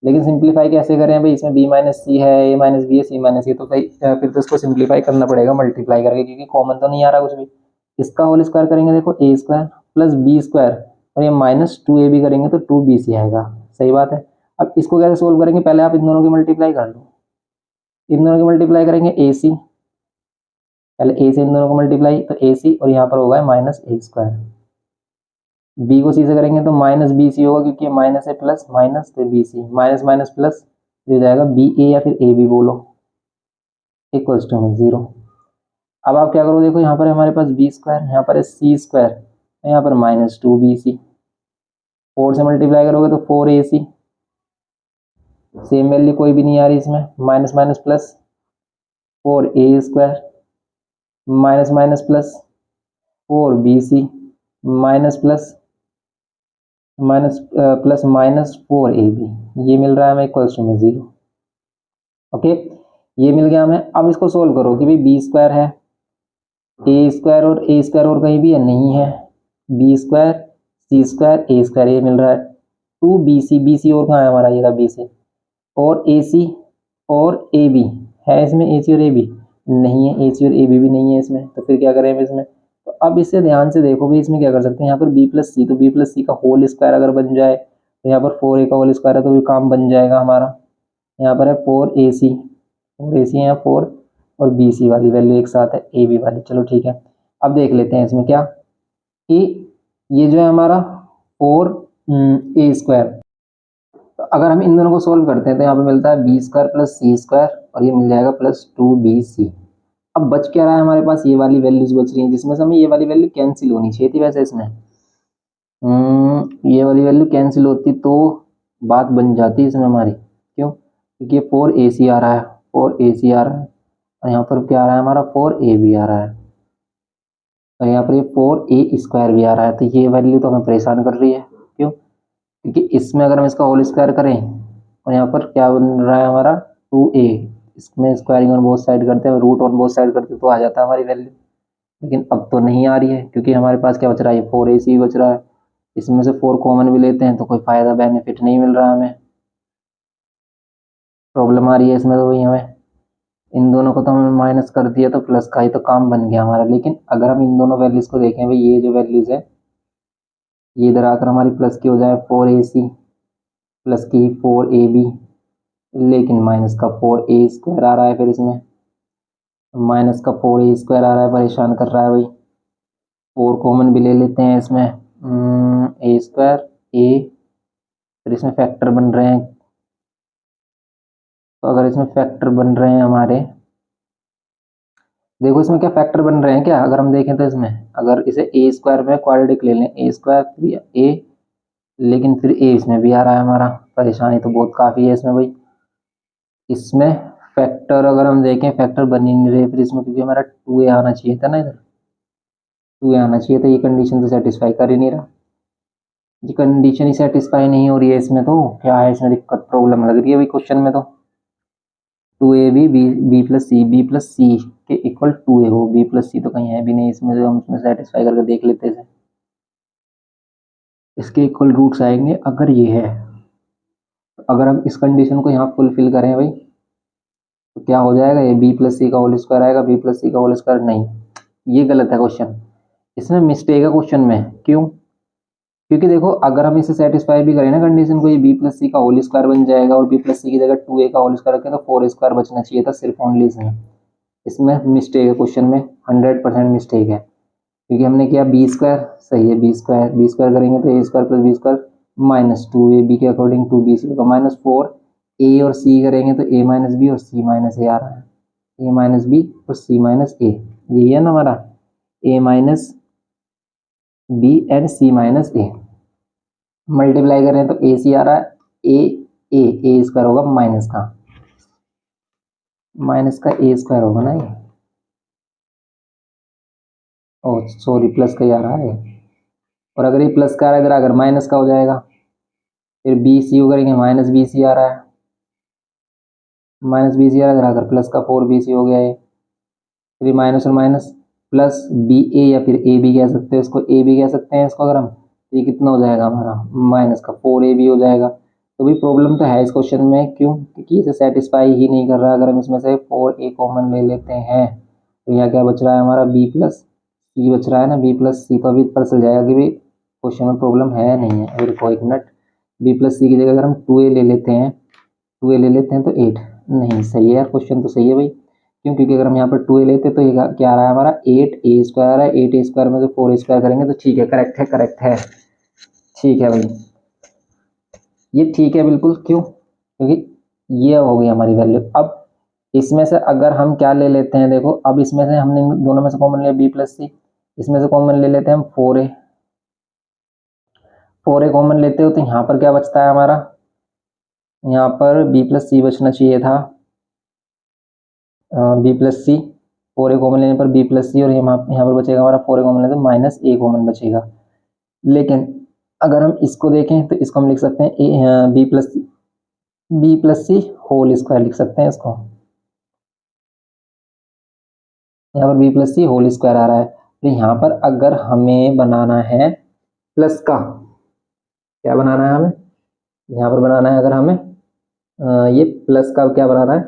लेकिन सिंप्लीफाई कैसे करें भाई, इसमें बी माइनस सी है, ए माइनस बी है, सी माइनस सी, तो भाई फिर तो इसको सिंप्लीफाई करना पड़ेगा मल्टीप्लाई करके, क्योंकि कॉमन तो नहीं आ रहा कुछ भी। इसका होल स्क्वायर करेंगे, देखो ए स्क्वायर प्लस बी स्क्वायर, और ये -2a भी करेंगे तो 2bc आएगा। सही बात है। अब इसको कैसे सोल्व करेंगे, पहले आप इन दोनों की मल्टीप्लाई कर लो। इन दोनों की मल्टीप्लाई करेंगे ए सी, पहले ए से इन दोनों को मल्टीप्लाई, तो ए सी और यहाँ पर होगा -a स्क्वायर। बी को सी से करेंगे तो -bc होगा, क्योंकि माइनस है प्लस माइनस, तो B C minus minus plus हो जाएगा बी ए, या फिर ए बी बोलो, इक्वल्स टू में 0। अब आप क्या करो, देखो यहाँ पर हमारे पास बी स्क्वायर, यहाँ पर है सी स्क्वायर, यहाँ पर -2bc, 4 से मल्टीप्लाई करोगे तो 4ac, सेम वैल्यू कोई भी नहीं आ रही इसमें, minus minus plus 4a square, minus minus plus 4bc, minus plus minus plus -4ab, ये मिल रहा है हमें इक्वल्स टू में 0। ओके, ये मिल गया हमें। अब इसको सोल्व करो कि भाई बी स्क्वायर है, ए स्क्वायर और कहीं भी है नहीं है, बी स्क्वायर सी स्क्वायर ए स्क्वायर, ये मिल रहा है 2bc, bc और कहाँ है हमारा, ये रहा bc, और ac और ab है इसमें, ac और ab नहीं है, ac और ab भी नहीं है इसमें, तो फिर क्या करें इसमें। तो अब इससे ध्यान से देखो भी, इसमें क्या कर सकते हैं, यहाँ पर b प्लस सी, तो b प्लस सी का होल स्क्वायर अगर बन जाए, तो यहाँ पर 4a का होल स्क्वायर है, तो भी काम बन जाएगा हमारा। यहाँ पर है 4ac, 4ac है 4, और bc वाली वैल्यू एक साथ है ab वाली। चलो ठीक है, अब देख लेते हैं इसमें क्या, कि ये जो है हमारा 4a स्क्वायर, तो अगर हम इन दोनों को सोल्व करते हैं तो यहाँ पे मिलता है बी स्क्वायर प्लस सी स्क्वायर, और ये मिल जाएगा +2bc। अब बच क्या रहा है हमारे पास, ये वाली वैल्यूज बच रही हैं, जिसमें से हमें ये वाली वैल्यू कैंसिल होनी चाहिए थी वैसे इसमें। ये वाली वैल्यू कैंसिल होती तो बात बन जाती इसमें हमारी, क्यों, क्योंकि ये 4ac आ रहा है, 4ac आ रहा है, और यहाँ पर क्या आ रहा है हमारा 4ab आ रहा है, और यहाँ पर ये 4a स्क्वायर भी आ रहा है, तो ये वैल्यू तो हमें परेशान कर रही है। क्यों, क्योंकि इसमें अगर हम इसका होल स्क्वायर करें, और यहाँ पर क्या बन रहा है हमारा 2a, इसमें स्क्वायरिंग ऑन बोथ साइड करते हैं, रूट ऑन बोथ साइड करते हैं, तो आ जाता है हमारी वैल्यू। लेकिन अब तो नहीं आ रही है, क्योंकि हमारे पास क्या बच रहा है, 4ac बच रहा है, इसमें से 4 कॉमन भी लेते हैं तो कोई फायदा बेनिफिट नहीं मिल रहा हमें, प्रॉब्लम आ रही है इसमें। तो वही हमें इन दोनों को तो हमने माइनस कर दिया, तो प्लस का ही तो काम बन गया हमारा। लेकिन अगर हम इन दोनों वैल्यूज को देखें भाई, ये जो वैल्यूज है ये इधर आकर हमारी प्लस की हो जाए 4ac, प्लस की 4ab, लेकिन माइनस का 4a स्क्वायर आ रहा है, फिर इसमें माइनस का 4a स्क्वायर आ रहा है, परेशान कर रहा है भाई। 4 कॉमन भी ले लेते हैं इसमें, a स्क्वायर a, फिर इसमें फैक्टर बन रहे हैं, तो अगर इसमें फैक्टर बन रहे हैं हमारे, देखो इसमें क्या फैक्टर बन रहे हैं क्या, अगर हम देखें तो इसमें अगर इसे ए स्क्वायर में क्वाड्रेटिक ले लें, ए स्क्वायर फिर ए, लेकिन फिर ए इसमें भी आ रहा है हमारा, परेशानी तो बहुत काफ़ी है इसमें भाई। इसमें फैक्टर अगर हम देखें, फैक्टर बन ही नहीं रहे फिर इसमें, क्योंकि हमारा 2a आना चाहिए था ना, इधर 2a आना चाहिए था, ये कंडीशन तो सेटिस्फाई कर ही नहीं रहा, ये कंडीशन ही सेटिस्फाई नहीं हो रही है इसमें, तो क्या है इसमें दिक्कत, प्रॉब्लम लग रही है भाई क्वेश्चन में। तो 2ab बी प्लस सी के इक्वल 2a हो, बी प्लस सी तो कहीं है भी नहीं इसमें, जो हम इसमें सेटिस्फाई करके देख लेते हैं, इसके इक्वल रूट्स आएंगे अगर ये है, तो अगर हम इस कंडीशन को यहाँ फुलफिल करें भाई, तो क्या हो जाएगा, ये बी प्लस सी का होल स्क्वायर आएगा, बी प्लस सी का होल स्क्वायर नहीं, ये गलत है क्वेश्चन, इसमें मिस्टेक है क्वेश्चन में। क्यों, क्योंकि देखो अगर हम इसे सेटिस्फाई भी करें ना कंडीशन को, ये बी प्लस सी का होल स्क्वायर बन जाएगा, और बी प्लस सी की जगह 2a का होल स्क्वायर रखें तो 4a स्क्वायर बचना चाहिए था सिर्फ ओनली इसमें। इसमें मिस्टेक है क्वेश्चन में, 100% मिस्टेक है, क्योंकि हमने किया बी स्क्वायर सही है, बी स्क्वायर करेंगे तो A square plus B square -2ab के अकॉर्डिंग 2bc होगा, -4a और c करेंगे तो a माइनस बी और c माइनस ए आ रहा है, a माइनस बी और c माइनस ए, यही है ना हमारा, a minus B and c minus A. Multiply करें तो ए सी आ रहा है, ए स्क्वायर होगा माइनस का ए स्क्वायर होगा ना ये, ओ सॉरी प्लस का ही आ रहा है, और अगर ये प्लस का आ रहा है इधर अगर माइनस का हो जाएगा, फिर बी सी यू करेंगे -bc आ रहा है, माइनस बी सी आकर प्लस का 4bc हो गया ये, फिर माइनस और माइनस प्लस बी ए या फिर ए बी कह सकते हैं इसको, ए बी कह सकते हैं इसको अगर हम, ये कितना हो जाएगा हमारा माइनस का 4ab हो जाएगा। तो भाई प्रॉब्लम तो है इस क्वेश्चन में, क्यों? क्योंकि इसे सेटिस्फाई ही नहीं कर रहा। अगर हम इसमें से 4a कॉमन ले लेते हैं तो यहाँ क्या बच रहा है हमारा b प्लस सी बच रहा है ना, b प्लस सी। तो अभी पता चल जाएगा कि भाई क्वेश्चन में प्रॉब्लम है या नहीं है। अभी रुको एक मिनट, b प्लस सी की जगह अगर हम 2a ले लेते हैं, 2a ले लेते हैं तो 8 नहीं सही है यार, क्वेश्चन तो सही है भाई। क्यों? क्योंकि अगर हम यहाँ पर 2a लेते हैं तो ये क्या आ रहा है हमारा 8a² आ रहा है, 8a स्क्वायर में से 4a² करेंगे तो ठीक है, करेक्ट है, करेक्ट है, ठीक है भाई, ये ठीक है बिल्कुल। क्यों? क्योंकि ये हो गई हमारी वैल्यू। अब इसमें से अगर हम क्या ले लेते हैं, देखो अब इसमें से हमने दोनों में से कॉमन लिया b प्लस सी, इसमें से कॉमन ले लेते हैं हम 4a, 4a कॉमन लेते हो तो यहाँ पर क्या बचता है हमारा, यहाँ पर b प्लस सी बचना चाहिए था, b प्लस सी, 4a कॉमन लेने पर b प्लस सी, और यहाँ पर बचेगा हमारा 4a कॉमन लेने पर माइनस a कॉमन बचेगा। लेकिन अगर हम इसको देखें तो इसको हम लिख सकते हैं b plus C whole square लिख सकते हैं इसको, यहाँ पर b plus C whole square आ रहा है। तो यहाँ पर अगर हमें बनाना है प्लस का, क्या बनाना है हमें, यहाँ पर बनाना है अगर हमें ये प्लस का क्या बनाना है,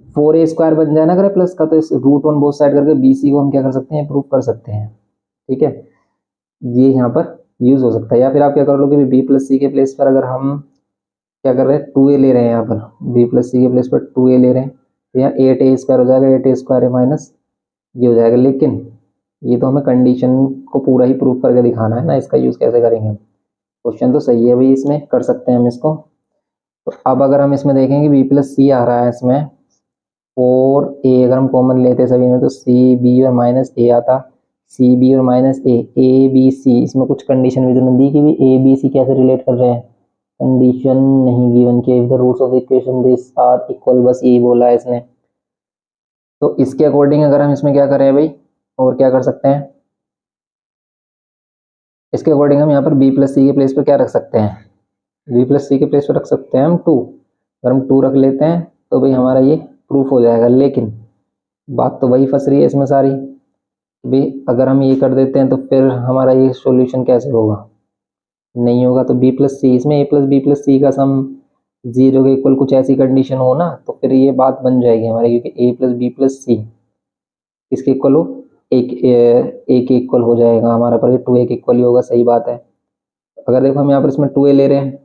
4a² बन जाए ना अगर प्लस का, तो इस रूट ऑन बोथ साइड करके bc को हम क्या कर सकते हैं, प्रूव कर सकते हैं। ठीक है, ये यहाँ पर यूज हो सकता है। या फिर आप क्या कर लोगे, b प्लस सी के प्लेस पर अगर हम क्या कर रहे हैं 2a ले रहे हैं, यहाँ पर b प्लस सी के प्लेस पर 2a ले रहे हैं, तो यहाँ 8a² हो जाएगा, 8a² है माइनस ये हो जाएगा। लेकिन ये तो हमें कंडीशन को पूरा ही प्रूफ करके दिखाना है ना, इसका यूज कैसे करेंगे। क्वेश्चन तो सही है भाई, इसमें कर सकते हैं हम इसको। तो अब अगर हम इसमें देखेंगे b प्लस सी आ रहा है इसमें 4a, अगर हम कॉमन लेते हैं सभी में तो सी बी और माइनस ए आता, सी बी और माइनस ए बी सी, इसमें कुछ कंडीशन भी तो दी कि भी ए बी सी कैसे रिलेट कर रहे हैं, कंडीशन नहीं गिवन कि if the roots of the equation this are equal, बस यही बोला है इसने। तो इसके अकॉर्डिंग अगर हम इसमें क्या करें भाई, और क्या कर सकते हैं, इसके अकॉर्डिंग हम यहाँ पर b प्लस सी के प्लेस पर क्या रख सकते हैं, b प्लस सी के प्लेस पर रख सकते हैं हम 2। अगर हम 2 रख लेते हैं तो भाई हमारा ये प्रूफ हो जाएगा। लेकिन बात तो वही फंस रही है इसमें सारी, भाई अगर हम ये कर देते हैं तो फिर हमारा ये सॉल्यूशन कैसे होगा, नहीं होगा। तो b प्लस सी, इसमें a प्लस बी प्लस सी का सम 0 के इक्वल कुछ ऐसी कंडीशन हो ना, तो फिर ये बात बन जाएगी हमारी, क्योंकि a प्लस बी प्लस सी किसके इक्वल हो, एक के इक्वल हो जाएगा हमारा, पर 2a के इक्वल ही होगा, सही बात है। अगर देखो हम यहाँ पर इसमें 2a ले रहे हैं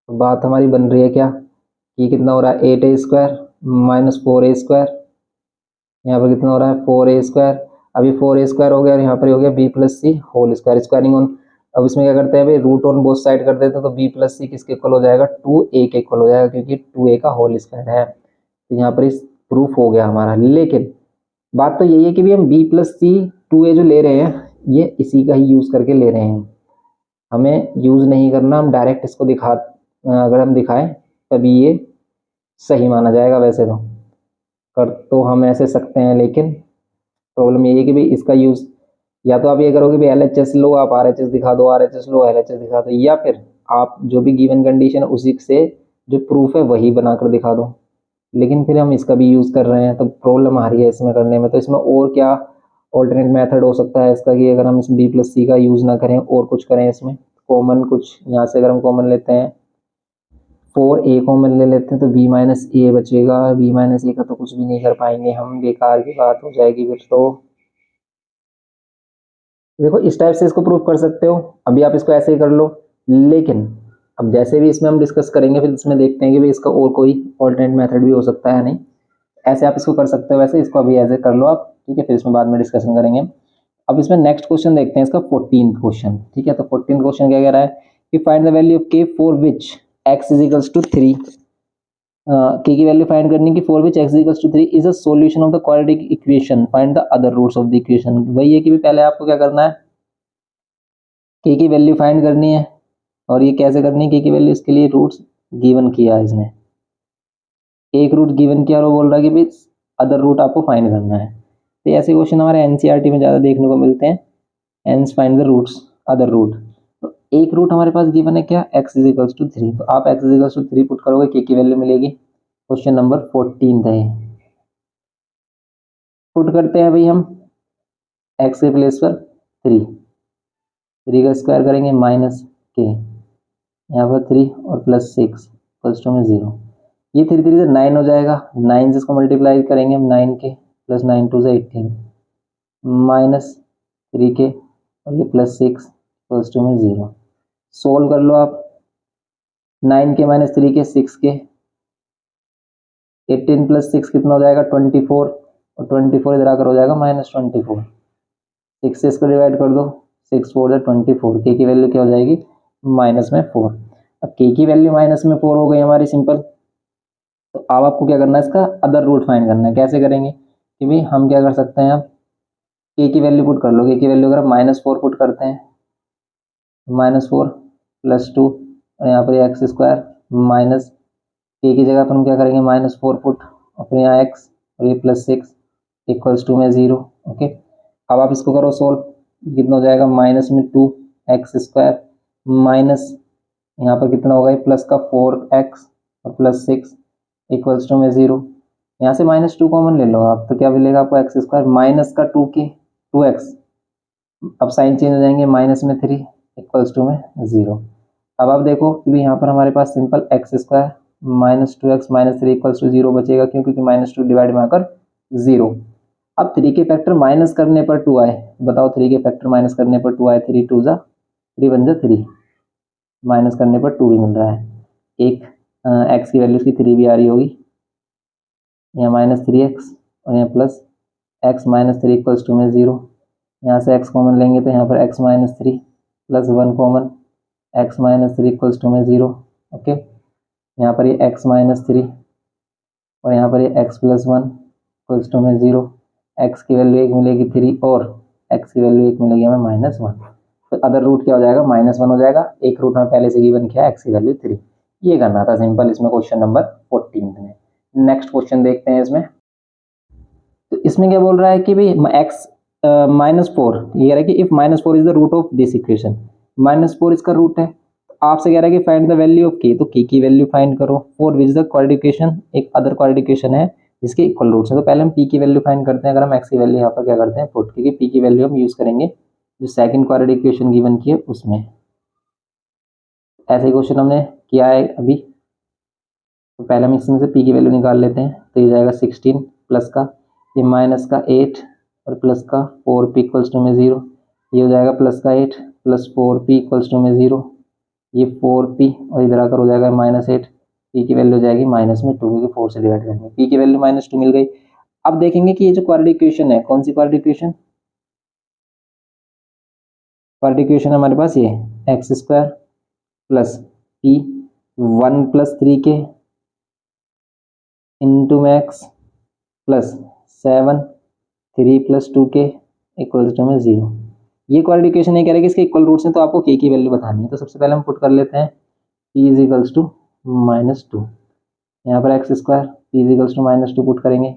तो बात हमारी बन रही है क्या, कि कितना हो रहा है 8a² माइनस 4a², यहाँ पर कितना हो रहा है 4a², अभी 4a² हो गया और यहाँ पर हो गया b plus C whole square, squaring on. अब इसमें क्या करते हैं भाई, रूट ऑन बोथ साइड कर देते हैं, तो b प्लस सी किसके इक्वल हो जाएगा, 2a के इक्वल हो जाएगा, क्योंकि 2a का होल स्क्वायर है। तो यहाँ पर इस प्रूफ हो गया हमारा। लेकिन बात तो यही है कि भी हम b प्लस सी 2a जो ले रहे हैं ये इसी का ही यूज करके ले रहे हैं, हमें यूज नहीं करना, हम डायरेक्ट इसको अगर हम दिखाएं तभी ये सही माना जाएगा। वैसे तो कर तो हम ऐसे सकते हैं, लेकिन प्रॉब्लम यही है कि भाई इसका यूज या तो आप ये करोगे भाई LHS लो, आप RHS दिखा दो, RHS लो LHS दिखा दो, या फिर आप जो भी गिवन कंडीशन है उसी से जो प्रूफ है वही बनाकर दिखा दो। लेकिन फिर हम इसका भी यूज कर रहे हैं तो प्रॉब्लम आ रही है इसमें करने में। तो इसमें और क्या ऑल्टरनेट मेथड हो सकता है इसका, कि अगर हम इस b प्लस सी का यूज ना करें और कुछ करें इसमें कॉमन, कुछ यहाँ से अगर हम कॉमन लेते हैं 4a कॉमन ले लेते हैं तो b माइनस ए बचेगा, b माइनस ए का तो कुछ भी नहीं कर पाएंगे हम, बेकार की बात हो जाएगी फिर तो। देखो इस टाइप से इसको प्रूव कर सकते हो, अभी आप इसको ऐसे ही कर लो। लेकिन अब जैसे भी इसमें हम डिस्कस करेंगे फिर इसमें देखते हैं कि भाई इसका और कोई ऑल्टरनेट मेथड भी हो सकता है नहीं। ऐसे आप इसको कर सकते हो, वैसे इसको अभी ऐसे कर लो आप, ठीक है, फिर इसमें बाद में डिस्कशन करेंगे। अब इसमें नेक्स्ट क्वेश्चन देखते हैं इसका 14th क्वेश्चन, ठीक है। तो 14th क्वेश्चन क्या कह रहा है कि find the value of k for which x is equals to 3, k की वैल्यू फाइंड करनी कि for which x is equals to 3 is a solution of the quadratic equation, find the other roots of the equation. वही है कि भी पहले आपको क्या करना है, k की वैल्यू फाइंड करनी है, और ये कैसे करनी है k की वैल्यू, इसके लिए रूट्स गिवन किया है इसने, एक रूट गिवन किया और वो बोल रहा है कि भाई अदर रूट आपको फाइंड करना है। तो ऐसे क्वेश्चन हमारे एनसीईआरटी में ज़्यादा देखने को मिलते हैं, hence find the roots other root. तो एक रूट हमारे पास गिवन है क्या, x इज इक्वल्स टू 3, तो आप x is equals to 3 put करोगे k की वैल्यू मिलेगी, क्वेश्चन नंबर 14 है। पुट करते हैं भाई हम x के प्लेस पर 3 का स्क्वायर करेंगे माइनस के, यहाँ पर 3 और प्लस 6 प्लस 2 में 0। ये 3 3 से 9 हो जाएगा, 9 से इसको मल्टीप्लाई करेंगे हम 9 के, प्लस 9 2 से 18 माइनस 3 के और ये प्लस 6 प्लस 2 में 0। सोल्व कर लो आप, 9 के माइनस 3 के 6 के, 18 प्लस 6 कितना हो जाएगा 24 और 24 इधर आकर हो जाएगा माइनस 24। 6 से इसको डिवाइड कर दो, 6 4 है 24, के की वैल्यू क्या हो जाएगी माइनस में 4। अब के की वैल्यू माइनस में 4 हो गई हमारी सिंपल। तो अब आपको क्या करना है, इसका अदर रूट फाइंड करना है। कैसे करेंगे कि भाई हम क्या कर सकते हैं, अब के की वैल्यू पुट कर लो। के की वैल्यू अगर माइनस 4 पुट करते हैं, माइनस 4 प्लस 2 और यहाँ पर एक्स स्क्वायर माइनस के की जगह पर हम क्या करेंगे माइनस 4 पुट और फिर यहाँ एक्स और ये प्लस 6 इक्वल्स टू में 0। ओके, अब आप इसको करो सोल्व, कितना हो जाएगा माइनस में 2 एक्स स्क्वायर माइनस यहाँ पर कितना होगा प्लस का 4x और प्लस 6 इक्वल्स टू में 0। यहाँ से माइनस 2 कॉमन ले लो आप, तो क्या मिलेगा आपको एक्स स्क्वायर माइनस का 2x, अब साइन चेंज हो जाएंगे माइनस में 3 इक्वल्स टू में 0। अब आप देखो कि भी यहाँ पर हमारे पास simple X square minus 2x minus 3 equals to 0 बचेगा, क्यों, क्योंकि माइनस 2 डिवाइड में आकर 0। अब 3 के फैक्टर माइनस करने पर 2 आए, बताओ 3 के फैक्टर माइनस करने पर 2 आए, 3 2 जा 3 1 जा 3, माइनस करने पर 2 भी मिल रहा है। एक एक्स की वैल्यू इसकी 3 भी आ रही होगी, यहाँ माइनस 3x और यहाँ plus X minus 3 equals to में 0। यहाँ से x कॉमन लेंगे तो यहाँ पर x minus 3 plus 1 common, x minus 3 equals to में 0। ओके, यहाँ पर ये x माइनस 3 और यहाँ पर ये x प्लस 1 इक्वल्स टू में 0। x की वैल्यू 1 मिलेगी 3 और x की वैल्यू 1 मिलेगी हमें माइनस 1। तो अदर रूट क्या हो जाएगा माइनस 1 हो जाएगा, एक रूट में पहले से गिवन किया x की वैल्यू 3। ये करना था सिंपल इसमें क्वेश्चन नंबर 14 में। नेक्स्ट क्वेश्चन देखते हैं इसमें। तो इसमें क्या बोल रहा है कि भाई x माइनस 4, ये कह रहा है कि if minus 4 is the root of this equation, minus 4 इसका रूट है। आपसे कह रहा है कि फाइंड द वैल्यू ऑफ के, तो के की वैल्यू फाइंड करो for which the quadratic equation, एक अदर क्वाड्रेटिक इक्वेशन है जिसके इक्वल रूट्स हैं। तो पहले हम पी की वैल्यू फाइंड करते हैं। अगर हम एक्स की वैल्यू यहाँ पर क्या करते हैं पुट, क्योंकि पी की वैल्यू हम यूज करेंगे जो सेकंड क्वाड्रेटिक इक्वेशन गिवन की है उसमें। ऐसे क्वेश्चन हमने किया है अभी, तो पहले हम इसमें से पी की वैल्यू निकाल लेते हैं। तो ये जाएगा 16 प्लस का ये माइनस का 8 और प्लस का 4p इक्वल्स टू में 0। ये हो जाएगा प्लस का 8 प्लस 4p इक्वल्स टू में 0। ये 4p और इधर आकर हो जाएगा माइनस 8, पी की वैल्यू हो जाएगी माइनस में 2, क्योंकि 4 से डिवाइड करेंगे। पी की वैल्यू माइनस 2 मिल गई। अब देखेंगे कि ये जो क्वाड्रेटिक इक्वेशन है, कौन सी क्वाड्रेटिक इक्वेशन, क्वाड्रेटिक इक्वेशन हमारे पास ये x square plus P 1 plus 3 के इंटू में एक्स प्लस 7 3 प्लस 2 के इक्वल टू में 0। ये क्वाड्रेटिक इक्वेशन ये कह रहा है कि इसके इक्वल रूट्स हैं, तो आपको के की वैल्यू बतानी है। तो सबसे पहले हम पुट कर लेते हैं p is equals to minus 2, यहाँ पर X square p is equals to minus 2 put करेंगे।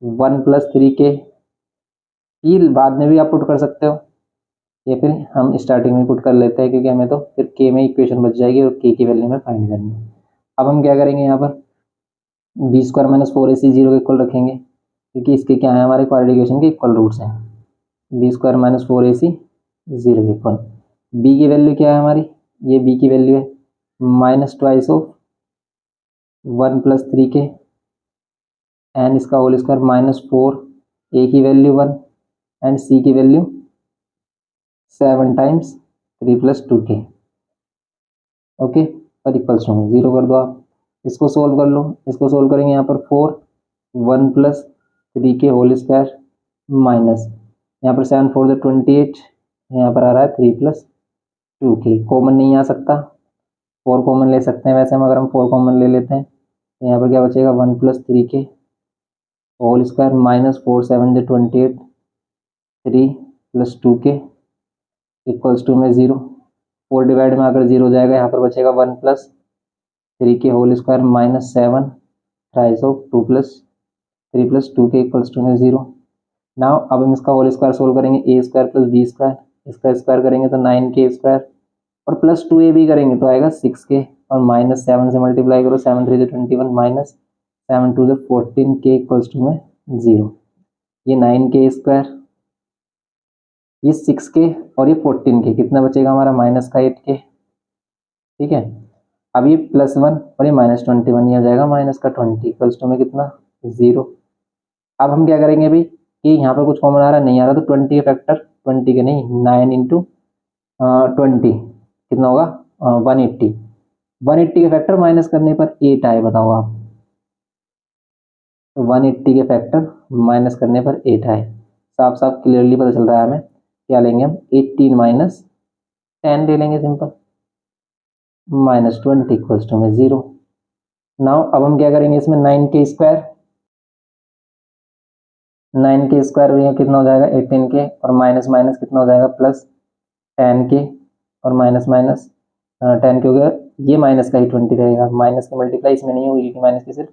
1 प्लस 3 के, p बाद में भी आप पुट कर सकते हो, या फिर हम स्टार्टिंग में पुट कर लेते हैं, क्योंकि हमें तो फिर के में इक्वेशन बच जाएगी और के की वैल्यू में फाइंड करनी है। अब हम क्या करेंगे, यहाँ पर बी स्क्वायर माइनस 4ac 0 के इक्वल रखेंगे, क्योंकि इसके क्या है हमारे क्वाड्रेटिक इक्वेशन के इक्वल रूट्स हैं। बी स्क्वायर माइनस 4ac 0 के इक्वल, बी की वैल्यू क्या है हमारी, ये बी की वैल्यू है माइनस ट्वाइस ऑफ 1 प्लस 3 के एंड इसका होल स्क्वायर माइनस 4, ए की वैल्यू 1 एंड सी की वैल्यू 7 टाइम्स 3 प्लस 2 के। ओके, और इक्वल्स टू 0 कर दो आप। इसको सोल्व कर लो, इसको सोल्व करेंगे यहाँ पर 4 1 प्लस 3 के होल स्क्वायर माइनस यहाँ पर 7 4 28, यहाँ पर आ रहा है 3 प्लस 2 के। कॉमन नहीं आ सकता, 4 कॉमन ले सकते हैं वैसे हम, अगर हम 4 कॉमन ले लेते हैं तो यहाँ पर क्या बचेगा 1 प्लस 3 के होल स्क्वायर माइनस 4 7 28 3 प्लस 2 के इक्वल्स टू में 0। 4 डिवाइड में आकर 0 हो जाएगा, यहाँ पर बचेगा 1 प्लस 3 के whole square minus 7 thrice of 2 plus 3 plus 2 के इक्वल्स टू में 0। नाउ अब हम इसका होल स्क्वायर सोल्व करेंगे, ए स्क्वायर प्लस बी स्क्वायर, इसका स्क्वायर करेंगे तो 9k स्क्वायर और प्लस 2a भी करेंगे तो आएगा 6k और माइनस 7 से मल्टीप्लाई करो, 7 3 21 माइनस 7 2 14 के इक्वल्स टू में 0, ये 9k², ये 6k और ये 14k, कितना बचेगा हमारा -8k। ठीक है, अब ये +1 और ये -21, ये आ जाएगा -20 इक्वल्स टू में कितना 0। अब हम क्या करेंगे भाई कि यहाँ पर कुछ कॉमन आ रहा नहीं आ रहा, तो 20 के फैक्टर 20 के नहीं 9 इंटू 20 कितना होगा 180। 180 के फैक्टर माइनस करने पर 8 आए, बताओ आप। तो 180 के फैक्टर माइनस करने पर 8 आए, साफ साफ क्लियरली पता चल रहा है हमें। क्या लेंगे हम 18 माइनस 10 ले लेंगे, सिंपल, -20 इक्वल्स टू में 0। नाउ अब हम क्या करेंगे इसमें 9k², 9k² ये कितना हो जाएगा 18k, और माइनस माइनस कितना हो जाएगा +10k, और माइनस माइनस 10 के हो गया, ये माइनस का ही 20 रहेगा, माइनस की मल्टीप्लाई इसमें नहीं होगी क्योंकि माइनस की सिर्फ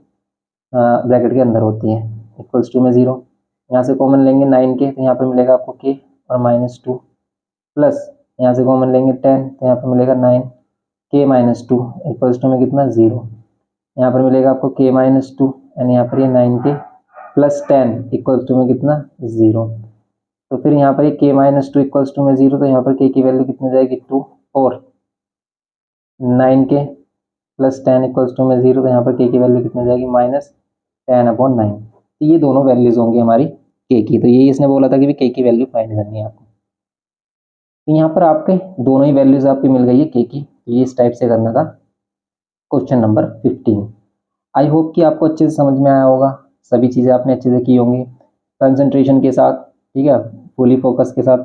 ब्रैकेट के अंदर होती है, इक्वल्स टू में 0। यहाँ से कॉमन लेंगे 9k, तो यहाँ पर मिलेगा आपको k और -2, प्लस यहाँ से कॉमन लेंगे 10, तो यहाँ पर मिलेगा 9k -2 इक्वल्स टू में कितना 0। यहाँ पर मिलेगा आपको k -2 एंड यहाँ पर ये 9k + 10 इक्वल्स टू में कितना 0। तो फिर यहाँ पर ये k -2 इक्वल्स टू में 0, तो यहाँ पर k की वैल्यू कितनी जाएगी 2, और 9k + 10 इक्वल्स टू में 0, तो यहाँ पर k की वैल्यू कितनी जाएगी -10/9। तो ये दोनों वैल्यूज होंगी हमारी k की। तो ये इसने बोला था कि भी k की वैल्यू फाइंड करनी है आपको। तो यहाँ पर आपके दोनों ही वैल्यूज आपकी मिल गई है k की, ये इस टाइप से करना था क्वेश्चन नंबर 15। आई होप कि आपको अच्छे से समझ में आया होगा, सभी चीज़ें आपने अच्छे से की होंगी कंसंट्रेशन के साथ, ठीक है, फुली फोकस के साथ।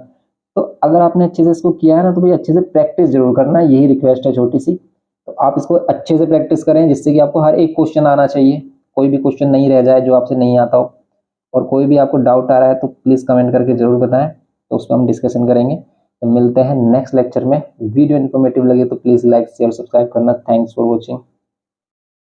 तो अगर आपने अच्छे से इसको किया है ना, तो भाई अच्छे से प्रैक्टिस जरूर करना, यही रिक्वेस्ट है छोटी सी। तो आप इसको अच्छे से प्रैक्टिस करें जिससे कि आपको हर एक क्वेश्चन आना चाहिए, कोई भी क्वेश्चन नहीं रह जाए जो आपसे नहीं आता हो। और कोई भी आपको डाउट आ रहा है तो प्लीज़ कमेंट करके ज़रूर बताएं, तो उस पर हम डिस्कशन करेंगे। तो मिलते हैं नेक्स्ट लेक्चर में। वीडियो इन्फॉर्मेटिव लगे तो प्लीज़ लाइक शेयर सब्सक्राइब करना। Thanks for watching.